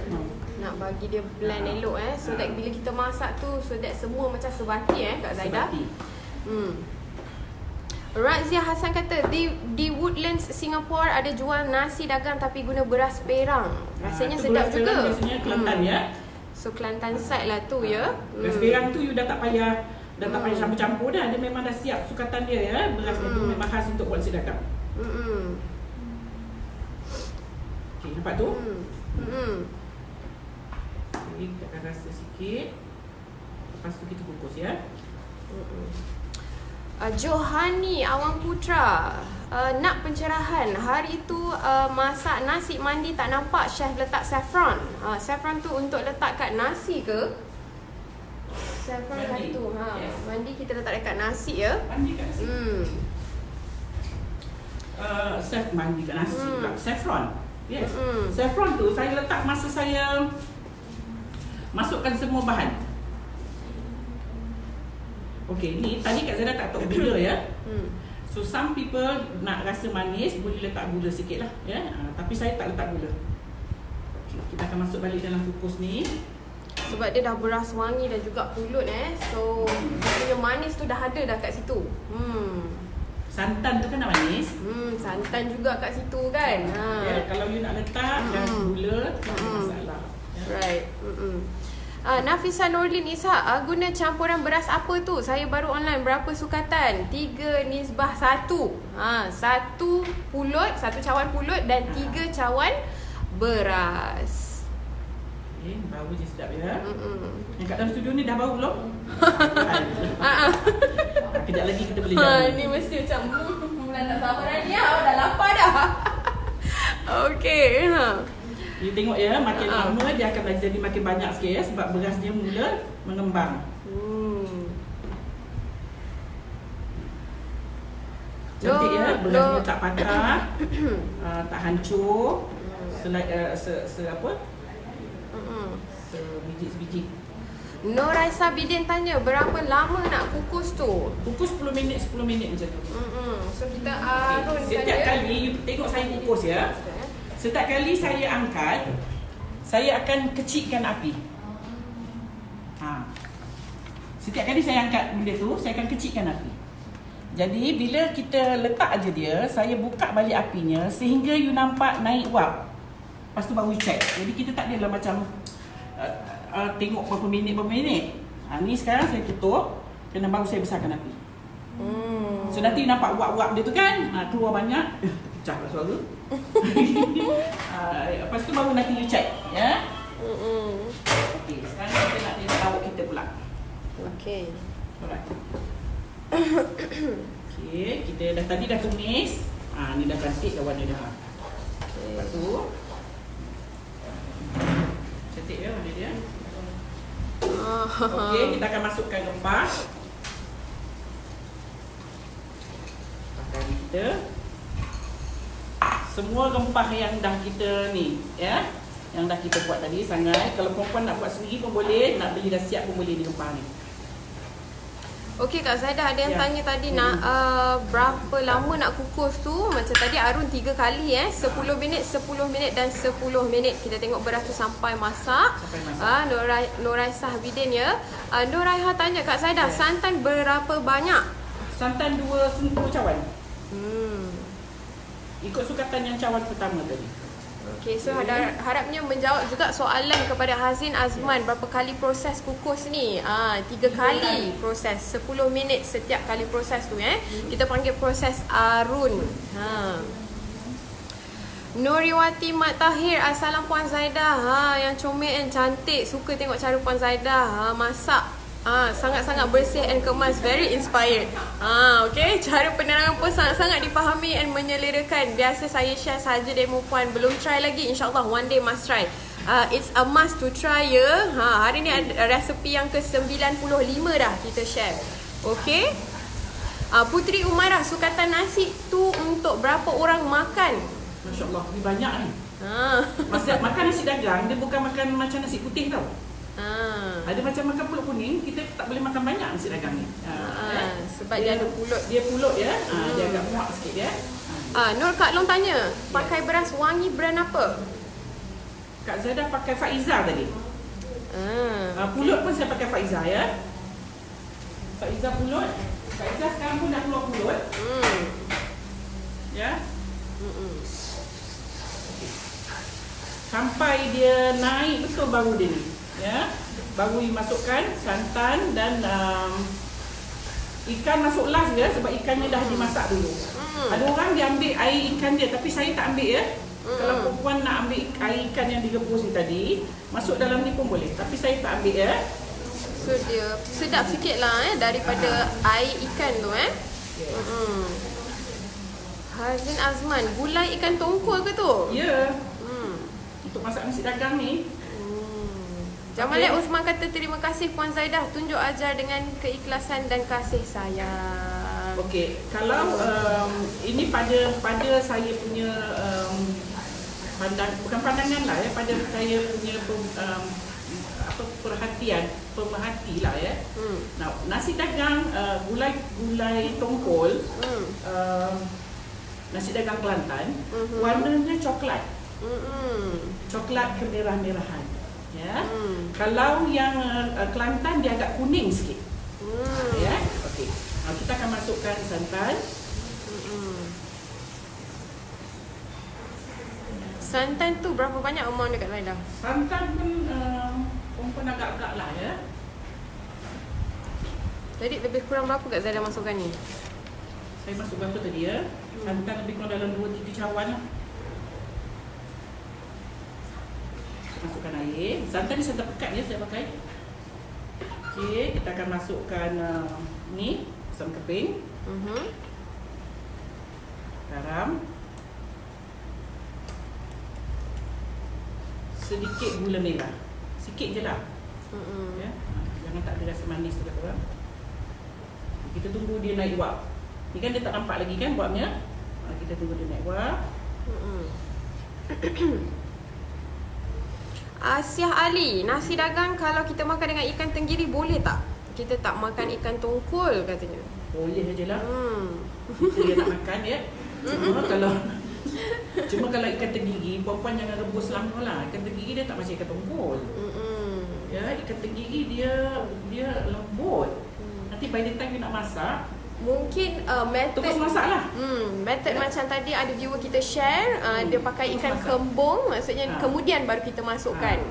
Nak bagi dia blend elok so that bila kita masak tu, so that semua macam sebati Kak Zaida. Sebati. Razia Hassan kata di Woodlands Singapore ada jual nasi dagang tapi guna beras perang. Rasanya sedap juga. Biasanya Kelantan ya. So Kelantan side lah tu ya. Beras perang tu you dah tak payah campur-campur dah. Dia memang dah siap sukatan dia ya. Beras itu memang khas untuk buat nasi dagang. Okey, nampak tu? Okey, kita akan rasa sikit. Lepas tu kita kukus ya. Johani Awang Putra, nak pencerahan. Hari tu masak nasi mandi tak nampak chef letak saffron. Saffron tu untuk letak kat nasi ke? Saffron Mandi. satu. Yes. Mandi kita letak dekat nasi ya. Mandi kat nasi. Mandi kat nasi pula. Saffron. Yes. Saffron tu saya letak masa saya masukkan semua bahan. Okey, ni tadi Kak Zaida tak tahu gula ya. So some people nak rasa manis boleh letak gula sikit lah ya. Tapi saya tak letak gula. Okay, kita akan masuk balik dalam kukus ni. Sebab dia dah beras wangi dan juga pulut So dia punya manis tu dah ada dah kat situ. Santan tu kan nak manis. Santan juga kat situ kan. Ya, kalau you nak letak dan gula tak ada masalah. Ya. Right. Nafisa Nurlin Ishak, guna campuran beras apa tu? Saya baru online, berapa sukatan? 3:1. 1 pulut, 1 cawan pulut dan 3 cawan beras. Okay, bau je sedap ya. Yang kat dalam studio ni dah bau belum? Kejap lagi kita boleh jalan. Ni mesti macam dah tak sabar lagi dah lapar dah. Okey. You tengok ya, makin lama dia akan jadi makin banyak sikit ya. Sebab beras dia mula mengembang. Cantik ya, berasnya tak patah, tak hancur, sebiji-sebiji. Noraisa Bidin tanya, berapa lama nak kukus tu? Kukus 10 minit macam tu. So kita arunkan Setiap kali you tengok saya kukus ya. Setiap kali saya angkat, saya akan kecilkan api. Setiap kali saya angkat benda tu, saya akan kecilkan api. Jadi bila kita letak aja dia, saya buka balik apinya sehingga you nampak naik wap. Lepas tu baru check. Jadi kita tak adalah macam tengok berapa minit. Ni sekarang saya tutup dan baru saya besarkan api. So nanti you nampak wap-wap dia tu kan, keluar banyak. Pecah lah suara. Lepas tu baru nanti you check ya. Okey, sekarang kita nak tengok lauk kita pula. Okey. Alright. Okey, kita tadi dah tumis. Ni dah cantik dah warna dah. Lepas tu cantik ya warna dia. Okey, kita akan masukkan rempah. Kita semua rempah yang dah kita ni ya, yang dah kita buat tadi sangat. Kalau perempuan nak buat sendiri pun boleh, nak beli dah siap pun boleh di rempah ni. Okey Kak Zaida, ada yang tanya tadi nak berapa lama nak kukus tu. Macam tadi Arun 3 kali 10 minit, 10 minit dan 10 minit. Kita tengok beras tu sampai masak. Noraisah Bidin ya. Noraiha tanya Kak Zaida, santan berapa banyak? Santan 2 cawan. Ikut sukatan yang cawan pertama tadi. Okey, so harapnya menjawab juga soalan kepada Hazin Azman, berapa kali proses kukus ni? 3 kali proses, 10 minit setiap kali proses tu Kita panggil proses Arun. Nuriwati Mat Tahir, assalam Puan Zaida. Yang comel and cantik, suka tengok cara Puan Zaida masak. Sangat-sangat bersih and kemas, very inspired. Okay, cara penerangan pun sangat-sangat dipahami and menyelerakan. Biasa saya share saja demo puan, belum try lagi, insyaAllah one day must try. It's a must to try ya. Hari ni ada resepi yang ke-95 dah kita share. Okay, Putri Umairah, sukatan nasi tu untuk berapa orang makan? Masya Allah, lebih banyak ni. Maksud makan nasi dagang, dia bukan makan macam nasi putih tau. Ada macam makan pulut kuning, kita tak boleh makan banyak nasi dagang ni. Sebab dia ada pulut. Dia pulut ya. Dia agak muak sikit ya. Nur Kak Long tanya, pakai beras wangi brand apa? Kak Zaida pakai Faiza tadi. Pulut pun saya pakai Faiza ya. Faiza pulut. Faiza sekarang pun dah keluar pulut. Ya. Sampai dia naik betul baru dia ni. Ya, baru masukkan santan dan ikan masuk last ya, sebab ikannya dah dimasak dulu. Ada orang dia ambil air ikan dia, tapi saya tak ambil ya. Kalau perempuan nak ambil air ikan yang direbus ni tadi, masuk dalam ni pun boleh, tapi saya tak ambil ya. So dia sedap sikit lah daripada air ikan tu Hazin Azman, gulai ikan tongkol ke tu? Ya. Untuk masak nasi dagang ni. Jamalia Usman kata terima kasih Puan Zaidah, tunjuk ajar dengan keikhlasan dan kasih sayang. Okey, kalau ini pada saya punya bukan pandangan lah ya, pada saya punya perhatian, pemerhati lah ya. Nah, nasi dagang gulai tongkol, nasi dagang Kelantan, warnanya coklat. Coklat kemerah-merahan. Ya. Kalau yang Kelantan dia agak kuning sikit. Ya. Okey. Kita akan masukkan santan. Santan tu berapa banyak amount dekat Laila? Santan pun agak-agak lah ya. Jadi lebih kurang berapa Kak Zaida masukkan ni? Saya masuk berapa tadi ya? Santan lebih kurang dalam 2-3 cawan lah. Masukkan air. Santan ni santan pekat ya saya pakai. Okey, kita akan masukkan ni asam keping. Garam. Sedikit gula merah. Sikit je lah. Ya. Jangan tak ada rasa manis tu kata orang. Kita tunggu dia naik wap. Ni kan dia tak nampak lagi kan wapnya. Kita tunggu dia naik wap. Asyah Ali, nasi dagang kalau kita makan dengan ikan tenggiri boleh tak? Kita tak makan ikan tongkol katanya. Boleh sajalah. Dia nak makan ya. Cuma kalau ikan tenggiri, perempuan jangan rebus lama lah. Ikan tenggiri dia tak macam ikan tongkol. Ya, ikan tenggiri dia lembut. Nanti by the time dia nak masak, mungkin method terus masak lah. Method macam tadi ada viewer kita share, dia pakai ikan kembung, maksudnya kemudian baru kita masukkan.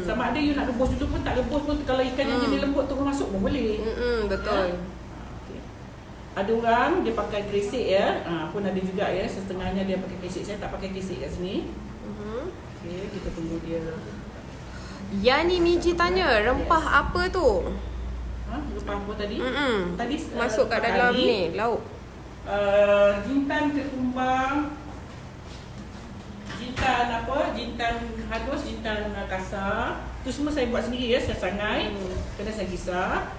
Sama ada you nak rebus dulu pun tak rebus pun, kalau ikan yang jenis lembut terus masuk pun boleh. Betul. Okay. Ada orang dia pakai kerisik ya, pun ada juga ya, setengahnya dia pakai kerisik. Saya tak pakai kerisik kat sini. Okay, kita tunggu dia. Yani Miji tanya, rempah apa tu? Rempah apa tadi? Tadi masuk kat dalam ni lauk. Jintan ketumbang, jintan halus, jintan kasar. Tu semua saya buat sendiri ya, saya sangai. Kena saya kisar.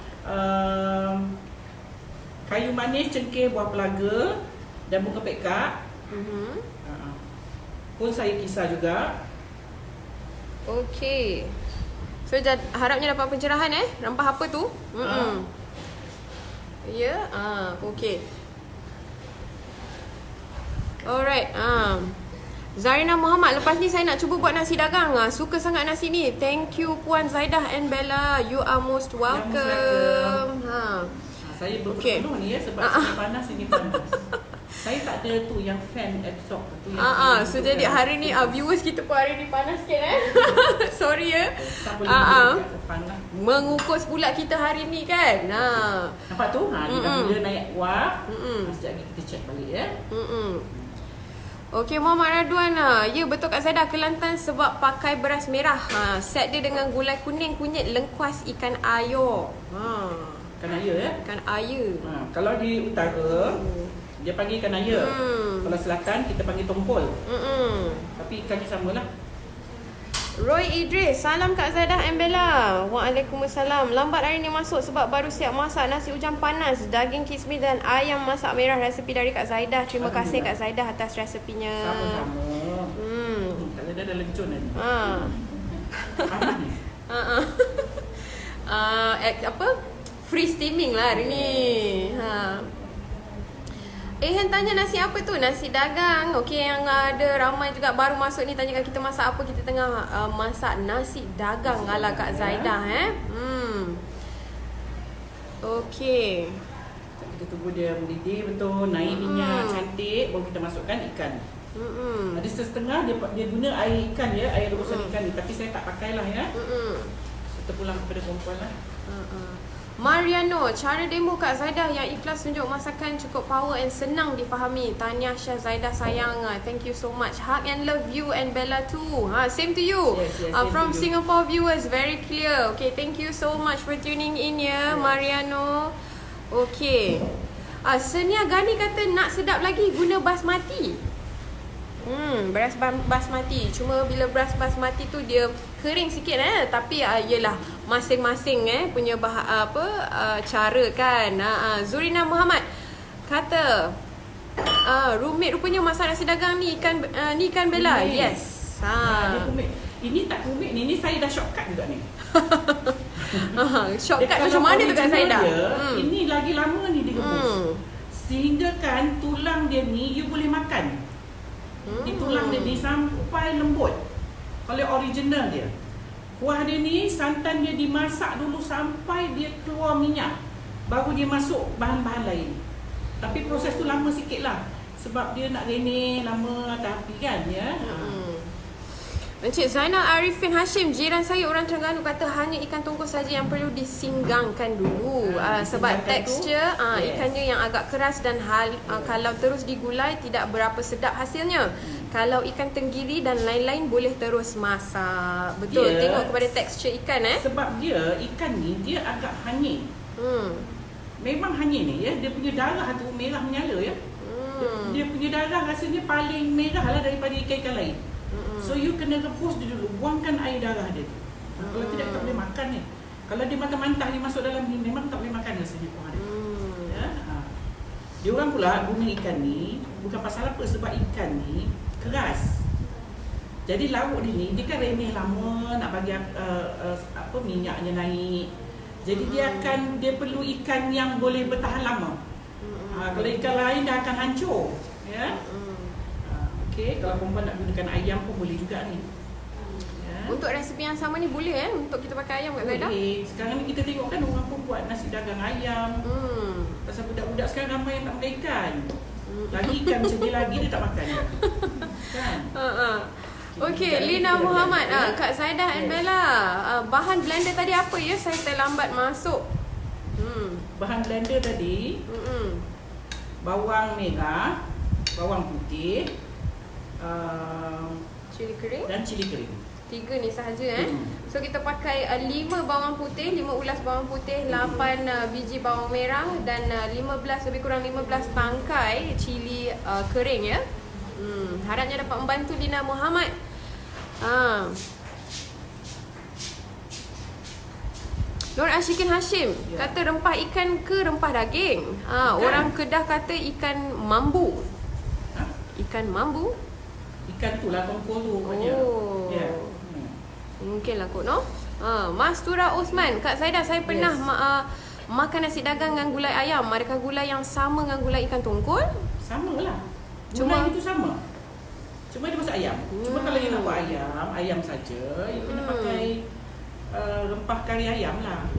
Kayu manis, cengkeh, buah pelaga dan bunga pekak. Pun saya kisar juga. Okey. So harapnya dapat pencerahan rempah apa tu? Ya, okey. Alright. Zarina Muhammad, lepas ni saya nak cuba buat nasi dagang. Suka sangat nasi ni. Thank you Puan Zaidah and Bella. You are most welcome. Saya berpenuh ni ya, sebab sini panas, sini panas. Saya tak ada tu yang fan absorb tu yang so jadi hari ni viewers kita pun hari ni panas sikit sorry ya. Mengukus pula kita hari ni kan. Nampak tu? Dia dah mula naik wap. Sekejap lagi kita check balik ya. Okey, Muhammad Radwan. Ya, betul Kak Zaidah, Kelantan sebab pakai beras merah. Set dia dengan gulai kuning, kunyit, lengkuas, ikan ayo. Ikan air ya. Ikan air. Kalau di utara dia panggil ikan air. Kalau selatan kita panggil tongkol. Tapi ikannya samalah. Roy Idris, salam Kak Zaidah and Bella. Waalaikumsalam. Lambat hari ni masuk sebab baru siap masak nasi hujang panas, daging kismis dan ayam masak merah. Resepi dari Kak Zaidah. Terima kasih Kak Zaidah atas resepinya. Sama-sama. Kak Zaidah dah lencun kan? Panas ni. Apa? Free steaming lah hari ni. Han tanya nasi apa tu? Nasi dagang. Okey, yang ada ramai juga baru masuk ni tanya kita masak apa. Kita tengah masak nasi dagang ala Kak Zaidah Okey. Kita tunggu dia mendidih betul, naik minyak cantik, baru kita masukkan ikan. Ada setengah dia guna air ikan ya, air rebusan ikan ni, tapi saya tak pakailah ya. Kita pulang kepada perempuan lah. Mariano, cara demo Kak Zaidah yang ikhlas tunjuk masakan cukup power and senang difahami. Tahniah Syah Zaidah sayang. Thank you so much. Hug and love you and Bella too. Same to you. Yes, From to you. Singapore viewers, very clear. Okay, thank you so much for tuning in ya, Mariano. Okay. Senia Gani kata nak sedap lagi guna basmati. Beras basmati. Cuma bila beras basmati tu dia kering sikit tapi yelah masing-masing punya cara kan. Zurina Muhammad kata rumit rupanya masak nasi dagang ni ikan Bella. Yes. Dia rumit. Ini tak rumit ni saya dah shortcut juga ni. Shortcut macam mana tu Kak Zaidah? Ini lagi lama ni direbus. Sehingga kan tulang dia ni you boleh makan. Di tulang dia ni sampai lembut. Kalau original dia. Kuah dia ni, santan dia dimasak dulu sampai dia keluar minyak. Baru dia masuk bahan-bahan lain. Tapi proses tu lama sikit lah. Sebab dia nak renek lama atas api kan ya. Encik Zainal Arifin Hashim, jiran saya orang Terengganu kata hanya ikan tongkol saja yang perlu disinggangkan dulu. Sebab tekstur ikannya yang agak keras dan kalau terus digulai tidak berapa sedap hasilnya. Kalau ikan tenggiri dan lain-lain boleh terus masak. Betul, tengok kepada tekstur ikan Sebab dia ikan ni dia agak hanyir. Memang hanyir ni ya, dia punya darah tu merah menyala ya. Dia punya darah rasanya paling merah lah daripada ikan-ikan lain. So you kena rebus dia dulu, buangkan air darah dia tu. Kalau tidak tak boleh makan ni. Kalau dia mentah-mentah dia masuk dalam ni memang tak boleh makan rasanya kuah dia. Ya. Dia orang pula guna ikan ni bukan pasal apa, sebab ikan ni keras. Jadi lauk dia ni dia kan remeh lama nak bagi minyaknya naik. Jadi dia perlu ikan yang boleh bertahan lama. Kalau ikan lain dah akan hancur. Ya. Okay, kalau perempuan nak gunakan ayam pun boleh juga ni. Ya. Untuk resepi yang sama ni boleh untuk kita pakai ayam Kak Zaidah? Boleh. Sekarang ni kita tengok kan orang pun buat nasi dagang ayam. Pasal budak-budak sekarang ramai yang tak makan ikan. Lagi ikan macam dia lagi dia tak makan. Kan? Okey, Lina Muhammad, Kak Zaidah and Bella. Bahan blender tadi apa ya? Saya terlambat masuk. Bahan blender tadi bawang merah, bawang putih, cili kering dan cili kering. 3 ni sahaja So kita pakai 5 bawang putih, 5 ulas bawang putih, 8 biji bawang merah dan 15 lebih kurang 15 tangkai cili kering ya. Harapnya dapat membantu Lina Muhammad. Nur Ashikin Hashim kata rempah ikan ke rempah daging? Orang Kedah kata ikan mambu. Ikan mambu? Ikan tu lah tongkol tu rupanya. Mungkin lah kot Mas Tura Osman, Kak Zaidah, saya pernah makan nasi dagang dengan gulai ayam. Adakah gulai yang sama dengan gulai ikan tongkol? Sama lah. Gulai itu sama. Cuma dia masak ayam. Cuma kalau you nak buat ayam saja, you kena pakai rempah kari ayam lah.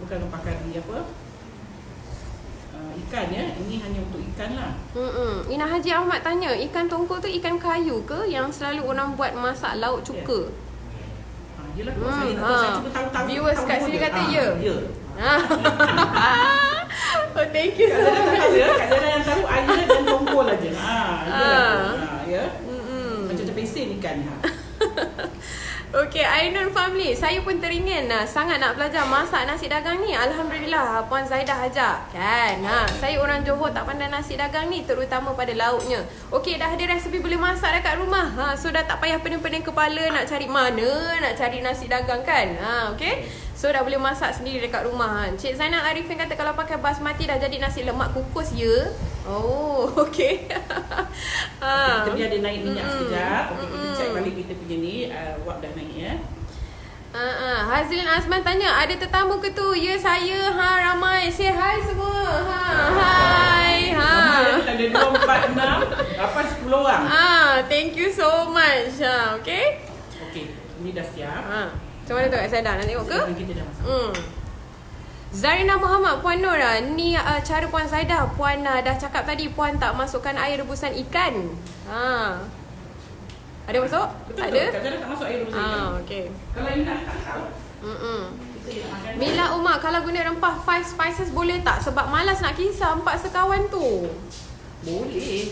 Bukan rempah kari ikan ya. Ini hanya untuk ikan lah. Ina Haji Ahmad tanya, ikan tongkol tu ikan kayu ke yang selalu orang buat masak lauk cuka? Yelah, saya cuba tahu-tahu. Viewers kat sini kata ya. Thank you so much. Kak Zaidah yang tahu ayam dan tongkol aja. ikan ni. Okay, Ainun family, saya pun teringin sangat nak belajar masak nasi dagang ni. Alhamdulillah Puan Zaidah ajak kan. Saya orang Johor tak pandai nasi dagang ni, terutama pada lauknya. Okay, dah ada resepi boleh masak dekat rumah. So dah tak payah pening-pening kepala nak cari mana nak cari nasi dagang kan. Okay, so dah boleh masak sendiri dekat rumah. Cik Zainal Arifin kata kalau pakai basmati dah jadi nasi lemak kukus ya. Oh, okay. Kita biar dia naik minyak sekejap. Okay, kita check balik kita punya ni. Wap dah naik ya. Hazlin Azman tanya, ada tetamu ke tu? Ya, saya. Ramai. Say hi semua. Hi. Ramai ada 2, 4, 6, 8, 10 orang. Thank you so much. Okay. Okay, ni dah siap. Macam mana tu Kak Zaidah? Nak tengok ke? Kita dah masak. Zarina Muhammad, Puan Nur, ni cara Puan Zaidah. Puan dah cakap tadi, Puan tak masukkan air rebusan ikan. Ada masuk? Betul, ada? Kak Zaidah tak masuk air rebusan ikan. Okay. Kalau ini nak tak kita makan. Mila Umar, kalau guna rempah 5 spices boleh tak? Sebab malas nak kisah 4 sekawan tu. Boleh.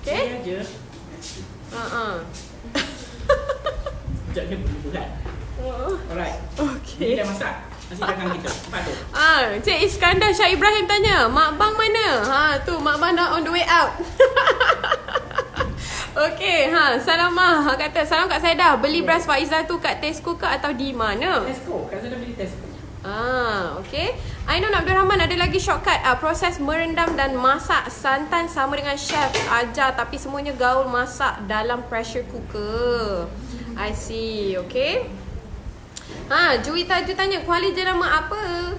Okay? Boleh aja. Sekejap dia dulu kan. Alright. Okay. Kita dah masak nasi dagang kita. Cepat tu. Cik Iskandar Syah Ibrahim tanya, Mak Bang mana? Tu Mak Bang dah on the way out. Okay, Salamah kata, salam Kak Zaidah, beli beras Faizal tu kat Tesco ke atau di mana? Tesco, Kak Zaidah beli Tesco. Okay. Ainun Abdul Rahman, ada lagi shortcut proses merendam dan masak santan sama dengan chef ajar, tapi semuanya gaul masak dalam pressure cooker. I see. Okay. Juwita Ju tanya, kuali jenama apa?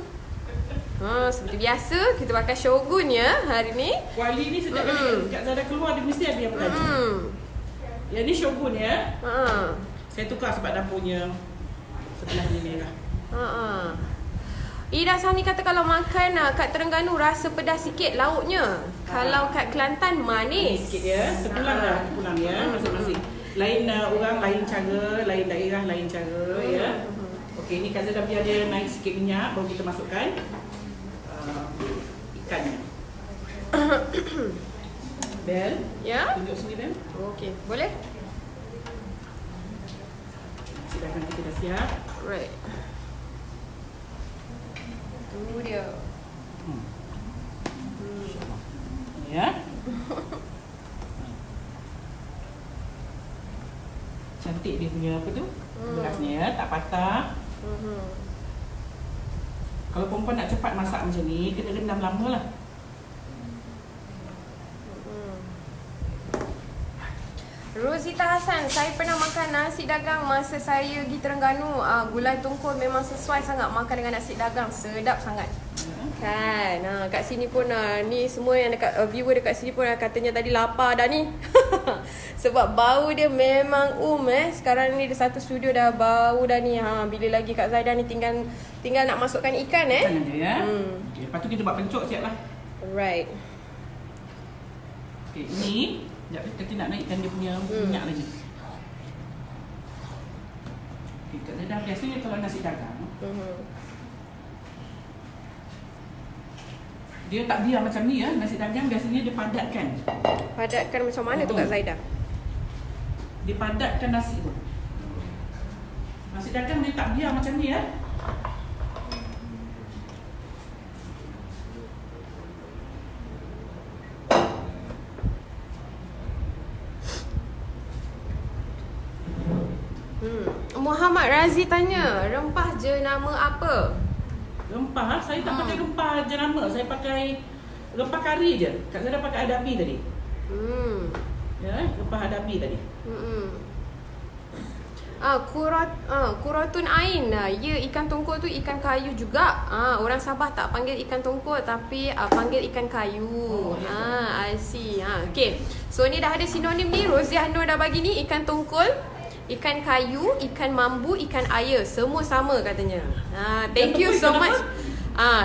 Seperti biasa kita pakai Shogun ya hari ni. Kuali ni sejak kali Kak Zaidah keluar dia mesti ada yang belajar. Yang ni Shogun ya. Saya tukar sebab dapurnya sebelah ni merah. Ida Sami kata kalau makan kat Terengganu rasa pedas sikit lauknya. Kalau kat Kelantan manis. Sikit ya. Terpulang dah, terpulang ya masing-masing. Lain orang lain cara, lain daerah lain cara ya. Okey, ni Kak Zaidah biar dia naik sikit minyak baru kita masukkan ikannya. Bel, Ya? tunjuk sini Bel. Okey, boleh? Silakan, kita dah siap. Right. Tu dia. Ya. Cantik dia punya apa tu? Berasnya ya, tak patah. Kalau perempuan nak cepat masak macam ni, kena rendam lama lah. Rosita Hassan, saya pernah makan nasi dagang masa saya di Terengganu. Gulai tungkol memang sesuai sangat makan dengan nasi dagang. Sedap sangat. Kan. Kat sini pun ni semua yang dekat viewer dekat sini pun katanya tadi lapar dah ni. Sebab bau dia memang sekarang ni di satu studio dah bau dah ni. Bila lagi Kak Zaidah ni tinggal nak masukkan ikan Ikan aja ya. Okay, lepas tu kita buat pencok siap lah. Alright. Okay, ni sekejap kita nak naikkan dia punya minyak lagi. Okay, Kak Zaidah biasanya kalau nasi dagang dia tak biar macam ni ya. Nasi dagang biasanya dia padatkan. Padatkan macam mana tu Kak Zaidah? Dia padatkan nasi tu. Nasi dagang dia tak biar macam ni ya. Muhammad Razi tanya, rempah jenama apa? Rempah, saya tak pakai rempah jenama. Saya pakai rempah kari je. Kak Zaidah pakai adabi tadi. Ya, rempah adabi tadi. Kuratun Ain. Ya, ikan tongkol tu ikan kayu juga. Orang Sabah tak panggil ikan tongkol tapi panggil ikan kayu. I see. Okay. So ni dah ada sinonim ni. Roziah Nur dah bagi ni, ikan tongkol, ikan kayu, ikan mambu, ikan air. Semua sama katanya. Thank you so much.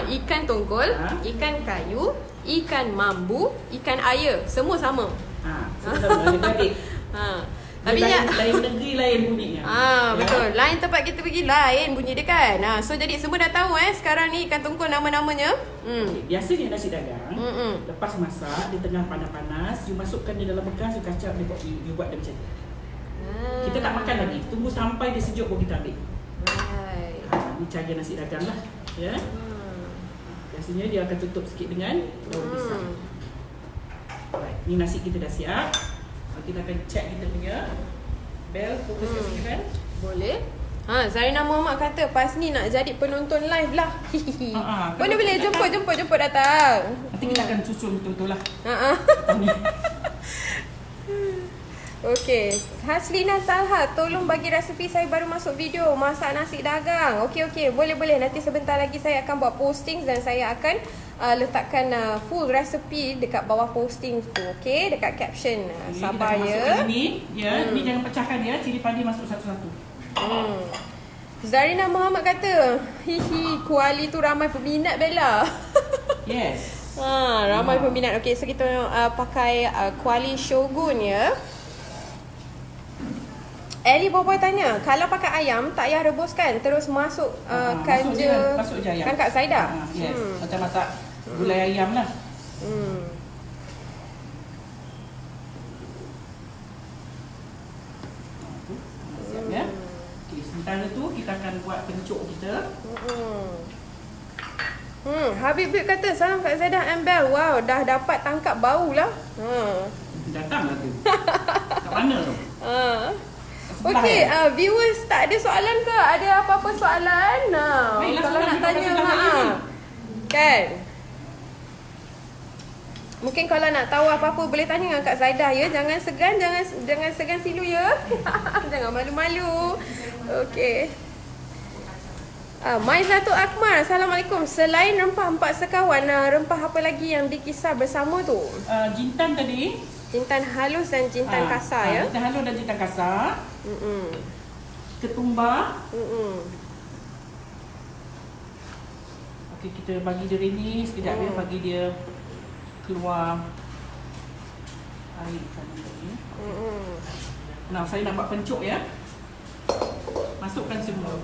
Ikan tongkol, ikan kayu, ikan mambu, ikan air. Semua sama. Sama-sama adik-adik. Tapi lain negeri lain bunyinya. Betul. Lain tempat kita pergi lain bunyi dia kan. So jadi semua dah tahu sekarang ni ikan tongkol nama-namanya. Okay, biasanya nasi dagang lepas masak di tengah panas-panas, you masukkan dia dalam bekas, you kacap, you buat dia macam ni. Kita tak makan lagi. Tunggu sampai dia sejuk baru kita ambil. Right. Ni cara nasi dagang lah. Ya. Biasanya dia akan tutup sikit dengan daun pisang. Right. Ni nasi kita dah siap. Kita akan check kita punya bell. Fokus kat sini kan. Boleh. Zarina Muhammad kata pas ni nak jadi penonton live lah. Boleh jemput datang. Nanti kita akan susun betul-betul lah. Okey, Haslina Talha, tolong bagi resepi, saya baru masuk video masak nasi dagang. Okey, boleh. Nanti sebentar lagi saya akan buat posting dan saya akan letakkan full resepi dekat bawah posting tu. Okey, dekat caption. Sabar ya. Ini jangan pecahkan ya, cili padi masuk satu-satu. Zarina Muhammad kata, kuali tu ramai peminat Bella. Yes. Ramai peminat. Okey, so kita pakai kuali Shogun ya. Eli Boboy tanya, kalau pakai ayam tak payah rebuskan, terus masuk masuk je ayam. Kan Kak Zaidah? Yes. Macam masak gulai ayam lah. Siap ya. Okey, sementara tu kita akan buat pencuk kita. Habib kata, salam Kak Zaidah and Bell. Wow, dah dapat tangkap bau lah. Datang lah tu. Kat mana tu? Okey, viewers tak ada soalan ke? Ada apa-apa soalan? Kalau nak tanya, kan? Mungkin kalau nak tahu apa-apa boleh tanya dengan Kak Zaidah ya. Jangan segan silu ya. Jangan malu-malu. Okey. Maizatul Akmal, Assalamualaikum. Selain rempah empat sekawan, rempah apa lagi yang dikisar bersama tu? Jintan tadi. Jintan halus dan jintan kasar ya. Jintan halus dan jintan kasar. Ketumbar. Okey, kita bagi dia renyih sekejap ya, bagi dia keluar air ikan tadi. Nah, saya nak buat pencuk ya. Masukkan semua.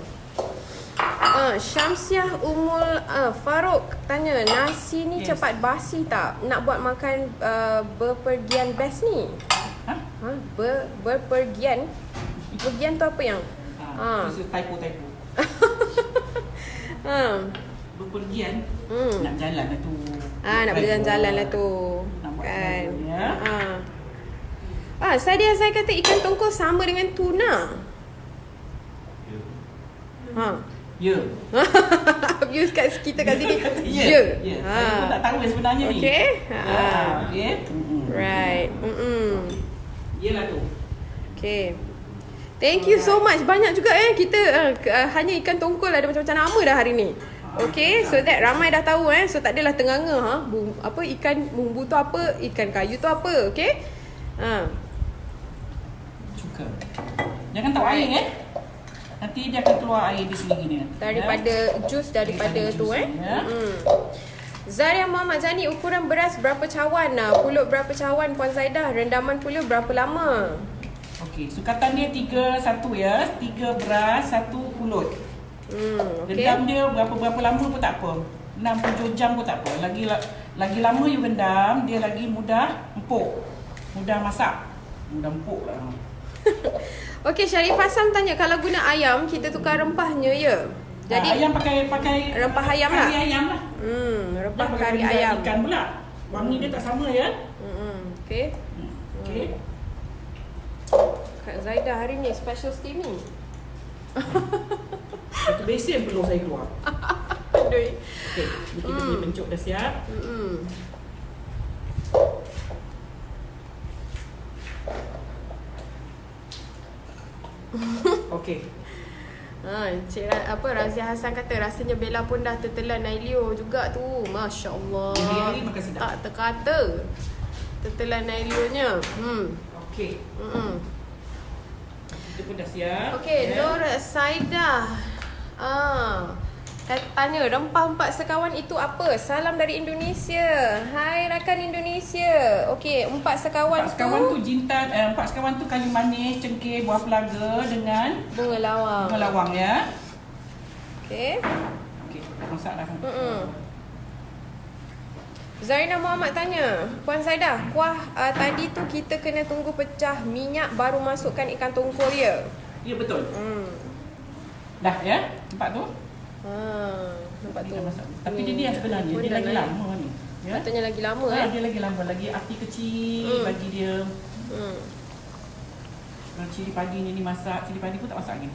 Syamsiah Umul Farouk tanya, nasi ni cepat basi tak? Nak buat makan berpergian best ni? Berpergian? Pergian tu apa yang? Itu typo. Berpergian? Nak jalan lah tu. Nak berjalan-jalan lah tu. Nak buat kan? ya. Saya kata ikan tongkol sama dengan tuna. Ya. Views kat kita kat sini. Ya. Saya pun tak tahu sebenarnya ni. Okey. Okey. Right. Yalah tu. Okay. Thank you so much. Banyak juga kita hanya ikan tongkol ada macam-macam nama dah hari ni. Okay, so that ramai dah tahu So tak adalah tenganga apa ikan bumbu tu apa, ikan kayu tu apa, okay? Cuka. Jangan tahu air Nanti dia akan keluar air di sini gini. Daripada jus daripada tu Zaria Muhammad Zani, ukuran beras berapa cawan? Pulut berapa cawan Puan Zaidah? Rendaman pula berapa lama? Okey, sukatan dia 3-1 ya. 3 beras, 1 pulut. Okay. Rendam dia berapa lama pun tak apa. 6-7 jam pun tak apa. Lagi lama you rendam, dia lagi mudah empuk. Mudah masak. Mudah empuk lah. Okey, Syarif Hassan tanya, kalau guna ayam kita tukar rempahnya ya. Jadi ayam pakai rempah ayam lah. Kari ayam lah. Rempah kari ayam. Ikan pula. Wangi dia tak sama ya. Okey. Okey. Kak Zaidah hari ni special steaming. Itu besen peluh saya keluar. Aduh. Okey, kita punya pencuk dah siap. Okey. Cik Razia Hassan kata rasanya Bella pun dah tertelan Nailio juga tu. Masya-Allah. Hari makan sedap. Tak terkata. Tertelan Nailio-nya. Okey. Kita pun dah siap. Okey, Nur Saidah. Tanya, rempah empat sekawan itu apa? Salam dari Indonesia. Hai rakan Indonesia. Okey, empat sekawan tu jintan, empat sekawan tu kayu manis, cengkeh, buah pelaga dengan bunga lawang. Bunga lawang ya. Okey. Okey, masak dah. Zaina Muhammad tanya, Puan Zaidah, kuah tadi tu kita kena tunggu pecah minyak baru masukkan ikan tongkol ya? Ya, betul. Dah ya, nampak tu? Nampak tu. Tapi dia yang sebenarnya, dia lagi lama ni. Ya? Katanya lagi lama Dia lagi lama, lagi api kecil bagi dia. Cili padi ni masak, cili padi pun tak masak lagi.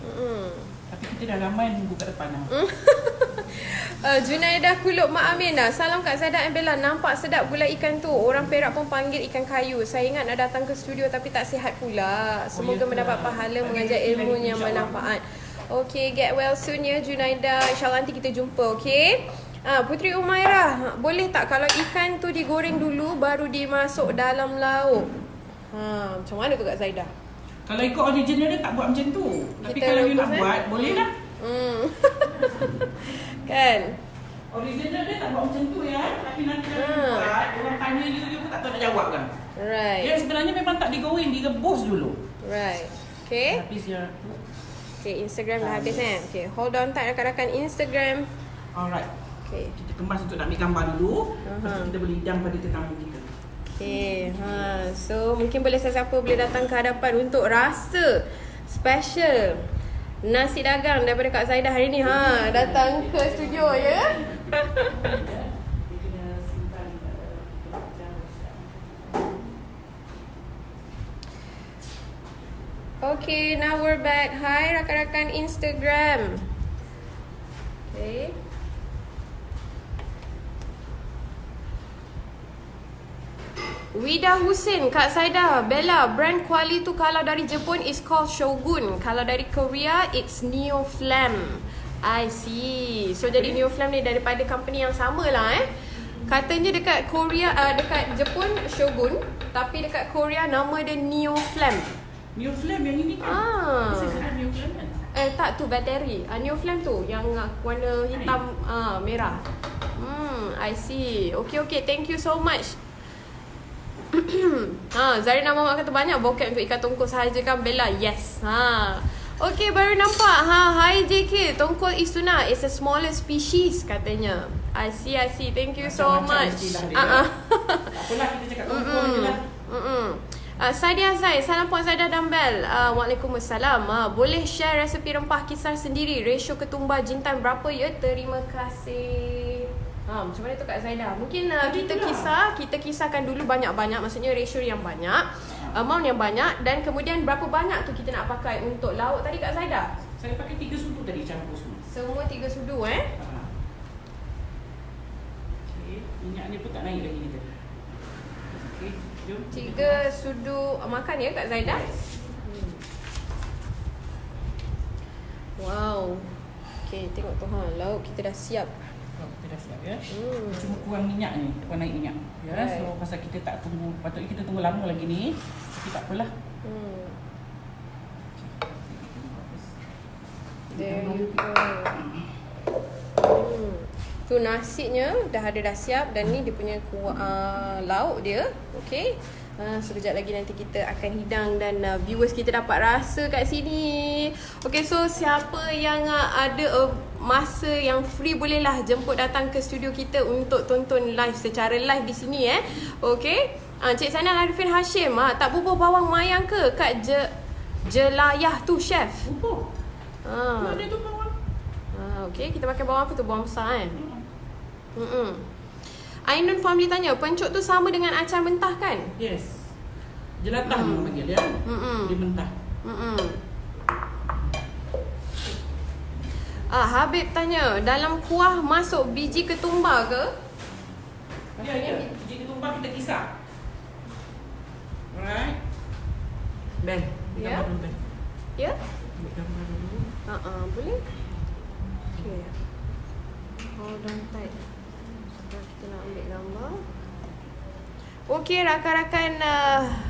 Tapi kita dah ramai nunggu kat depan dah. Junaidah Kulub Mak Aminah, salam Kak Zaidah and Bella. Nampak sedap gulai ikan tu. Orang Perak pun panggil ikan kayu. Saya ingat nak datang ke studio tapi tak sihat pula. Semoga mendapat pahala mengajar ilmu yang bermanfaat. Okay, get well soon ya Junaidah. InsyaAllah nanti kita jumpa, okay? Putri Umairah, boleh tak kalau ikan tu digoreng dulu baru dimasuk dalam lauk? Macam mana tu Kak Zaidah? Kalau ikut original dia tak buat macam tu. Tapi kalau you nak buat, boleh lah. Kan? Original dia tak buat macam tu ya. Tapi nanti kalau buat, orang tanya you pun tak tahu nak jawab kan. Right. Dia sebenarnya memang tak digoreng, direbus dulu. Right. Okay. Habis ya. Okay, Instagram dah habis kan? Okay, hold on tight rakan-rakan Instagram. Alright. Okay. Kita kemas untuk nak ambil gambar dulu. Lepas tu kita boleh hidang pada tetamu kita. Okay, so mungkin boleh sesiapa boleh datang ke hadapan untuk rasa special nasi dagang daripada Kak Zaidah hari ni. Datang ke studio ya. Okay, now we're back. Hai rakan-rakan Instagram. Okay. Wida Husin, Kak Zaidah, Bella, brand kuali tu kalau dari Jepun is called Shogun. Kalau dari Korea, it's Neoflam. I see. So jadi Neoflam ni daripada company yang sama lah Katanya dekat Korea, dekat Jepun Shogun. Tapi dekat Korea nama dia Neoflam. Neoflam yang ini kan? Bisa sedap Neoflam kan? Tak, tu bateri. Neoflam tu yang warna hitam merah. I see. Okay, thank you so much. Zarina Muhammad kata banyak bokep untuk ikan tongkol sahaja kan Bella? Yes. Okay, baru nampak. Hi JK, tongkol istuna is a smaller species katanya. I see. Thank you so much. Tak apalah, kita cakap tongkol je lah. Sadia Zai, salam Puan Zaidah dan Bel. Waalaikumsalam. Boleh share resepi rempah kisar sendiri. Ratio ketumbar jintan berapa ya? Terima kasih. Macam mana tu Kak Zaidah? Mungkin kita kisahkan dulu banyak-banyak. Maksudnya ratio yang banyak, amount yang banyak. Dan kemudian berapa banyak tu kita nak pakai untuk lauk tadi Kak Zaidah? Saya pakai 3 sudu tadi campur semua. Semua 3 sudu Okay. Minyak ni pun tak naik lagi kita. Okay, jom. 3 sudu makan ya Kak Zaidah? Wow. Okay, tengok tu lauk kita dah siap. Kita dah siap ya. Cuma kurang minyak ni, kurang naik minyak. Ya, right. So pasal kita tak tunggu, patutnya kita tunggu lama lagi ni. Tapi tak apalah. There you go. Tu nasinya dah siap dan ni dia punya lauk dia. Okay. Sekejap lagi nanti kita akan hidang dan viewers kita dapat rasa kat sini. Okay, so siapa yang ada masa yang free bolehlah jemput datang ke studio kita untuk tonton live secara live di sini Okay. Cik Sanal Arifin Hashim, tak bubuh bawang mayang ke kat Jelayah tu chef? Bubuh. Ada tu bawang. Okay, kita pakai bawang apa tu? Bawang besar Ainun Family tanya, pencuk tu sama dengan acar mentah kan? Yes. Jelatah orang panggil ya. Dia mentah. Habib tanya, dalam kuah masuk biji ketumbar ke? Ya. Biji ketumbar kita kisar. Alright. Ben, Ya. gambar dulu Ben. Ya? Ambil gambar dulu. Boleh? Okay. Hold on tight. Kita nak ambil gambar. Okey, rakan-rakan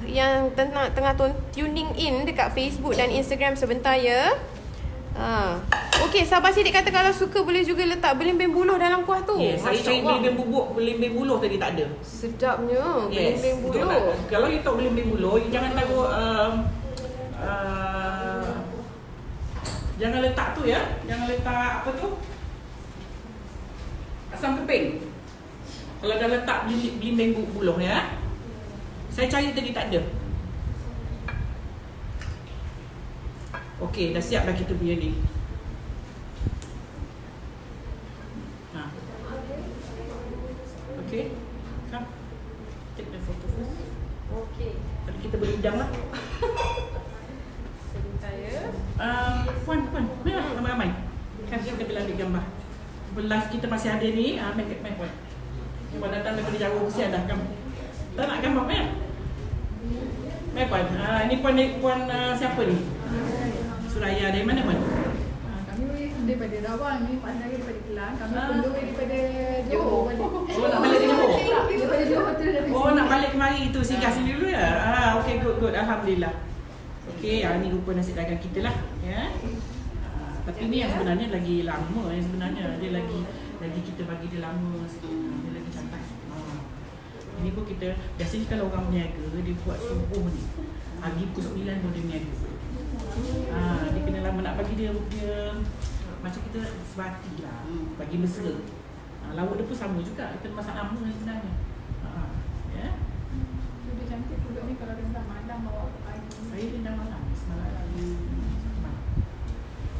yang tengah tuning in dekat Facebook dan Instagram sebentar ya. Okey, sabar sidik kata kalau suka boleh juga letak belimbing buluh dalam kuah tu. Yes, saya cari belimbing buluh tadi tak ada. Sedapnya Yes, belimbing buluh. Kalau you tahu belimbing buluh, you jangan taruh jangan letak tu ya. Jangan letak apa tu? Asam keping. Kalau dah letak blimbing buluh ya. Saya cari tadi tak ada. Okey, dah siap dah kita punya ni. Okay, come take the photo first. Okey. Tadi kita berhidang lah. Sebentar ya. Puan, ramai-ramai. Kan kita bila ambil gambar. Live kita masih ada ni. Mai puan. Puan datang daripada jauh mesti ada gambar. Tak nak gambar mai? Mai puan. Ini puan siapa ni? Suraya dari mana puan? Kami daripada Rawang ni, Pak Nari daripada Kelang. Kami penduduk daripada Johor balik. Oh, nak balik ke Johor? Daripada Johor tu dari Oh, nak balik kemari tu singgah sini dulu ya? Okey, good. Alhamdulillah. Okey, ni rupa nasi dagang kita lah. Ya. Tapi ni yang sebenarnya lagi lama yang sebenarnya. Dia lagi kita bagi dia lama sikit. Dia lagi cantik. Ini pun kita, biasanya kalau orang berniaga, dia buat subuh ni. Pagi pukul 9 pun dia berniaga. Dia kena lama nak bagi dia macam kita sebati lah, bagi mesra. Lauk dia pun sama juga, kita masak lama sebenarnya. Ya. So dia cantik pula ni kalau rendam malam bawa ke pagi. Saya rendam malam semalam.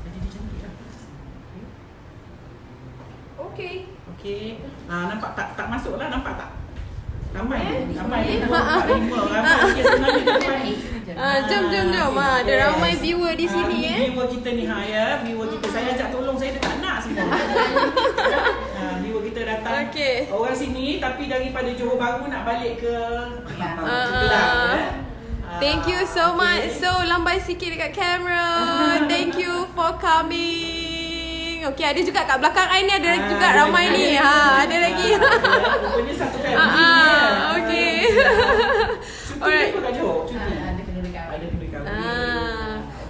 Jadi dia cantik lah. Okey. Nampak tak masuk lah, nampak tak? Ramai. Ramai sebenarnya. Jom. Ada ramai viewer di sini Viewer kita ni ya. Viewer kita, saya ajak tolong, saya dah tak nak semua. Viewer kita datang. Okey. Orang sini tapi daripada Johor Bahru nak balik ke Kelang. Thank you so much. So lambai sikit dekat kamera. Thank you for coming. Okey, ada juga kat belakang I ni ada juga ramai ni. Ada lagi. Rupanya satu family. Okey. Alright. Ada kena dekat.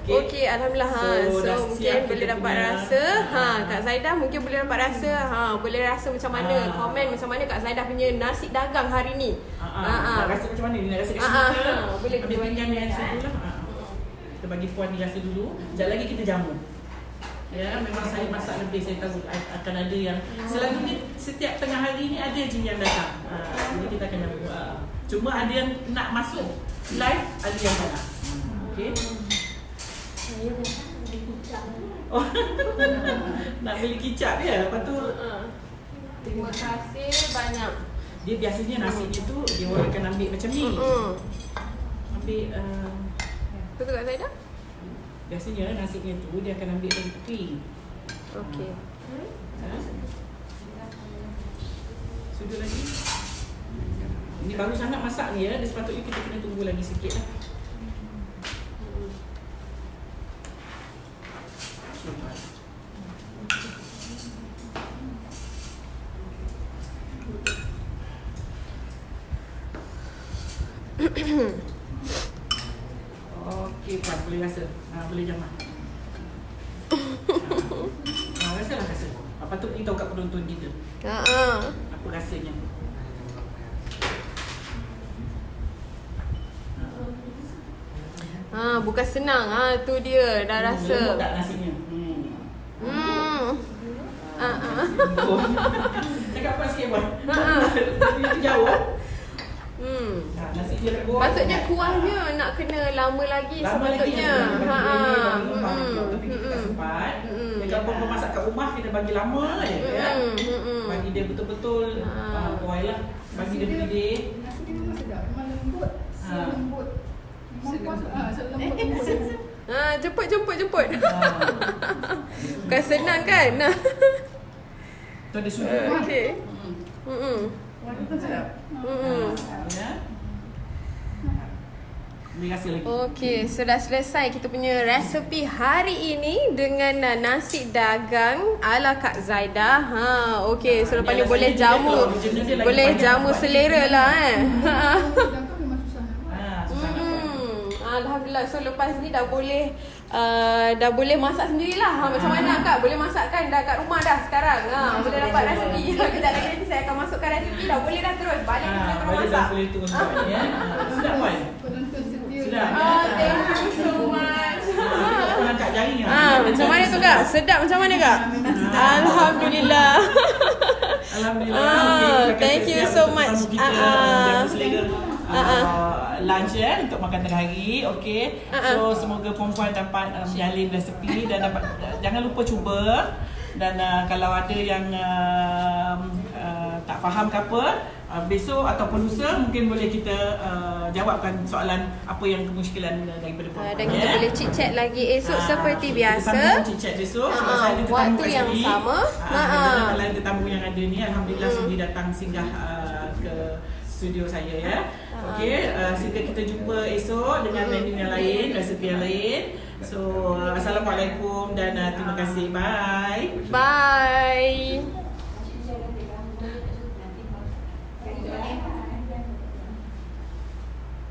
Okey, alhamdulillah. So mungkin siap boleh kita dapat punya. rasa. Kak Zaidah mungkin boleh dapat rasa. Boleh rasa macam mana, komen macam mana Kak Zaidah punya nasi dagang hari ni. Nak rasa macam mana ni? Nak rasa kat sini ke? Boleh Ambil pinggan ni rasa dulu. Kita bagi puan ni rasa dulu. Sekejap lagi kita jamu. Ya, memang saya masak lebih, saya tahu akan ada yang selalunya setiap tengah hari ni ada je yang datang. Jadi kita akan jamu. Cuma ada yang nak masuk live, ada yang tak nak. Okey. Oh. Nak beli kicap dia. Lepas tu Terima kasih banyak. dia biasanya nasinya tu dia orang akan ambil macam ni. Ambil Betul Kak Zaidah? biasanya nasinya tu dia akan ambil dari tepi. Okey. Sudah lagi. Ini baru sangat masak ni ya. Dia sepatutnya kita kena tunggu lagi sikit lah. Okey, Puan boleh rasa. Boleh jamah. Rasalah rasa. Apa tu beritahu kat penonton kita. Apa rasanya. Bukan senang. Tu dia dah rasa. Lembut tak nasinya? Cakap apa sikit Puan? Dia jauh. Nasi dia lembut. Patutnya kuahnya nak kena lama lagi sepatutnya. Tapi kita tak sempat. Kalau perempuan masak kat rumah kita bagi lama je ya. Bagi dia betul-betul boil lah. Bagi dia pilih. Nasi dia memang sedap. Memang lembut. Selembut. Selembut. Jemput. Bukan senang kan? Tu ada sudu. Okey. Warna tu sedap. Ya. Boleh rasa lagi. Okey, sudah selesai kita punya resepi hari ini dengan nasi dagang ala Kak Zaidah. Okey, selepas ni boleh jamu. Boleh jamu selera lah Sedangkan memang susah. Alhamdulillah. So lepas ni dah boleh masak sendirilah. Macam mana Kak? Boleh masak kan dah kat rumah dah sekarang. Boleh dapat resepi. Kejap lagi nanti saya akan masukkan resepi dah. Boleh dah terus. Balik boleh terus masak. Boleh terus buat ya. Sedap Puan. Penonton setia. Sedap. Thank you so much. Puan angkat jari. Macam mana tu Kak? Sedap macam mana Kak? Alhamdulillah. Alhamdulillah. Thank you kita jaga selera lunch untuk makan tengah hari. Okey. So semoga perempuan dapat menyalin resepi dan dapat jangan lupa cuba. Dan kalau ada yang tak faham ke apa, besok ataupun lusa mungkin boleh kita jawabkan soalan apa yang kemusykilan daripada perempuan. Dan kita boleh chit chat lagi esok seperti Kita biasa. sambung chit chat besok. Sebab saya ada tetamu waktu kat yang sini. sama. Kalau tetamu yang ada ni alhamdulillah sudi datang singgah ke studio saya ya. Okey, sehingga kita jumpa esok dengan menu yang lain, resepi yang lain. So, assalamualaikum dan terima kasih. Bye. Bye.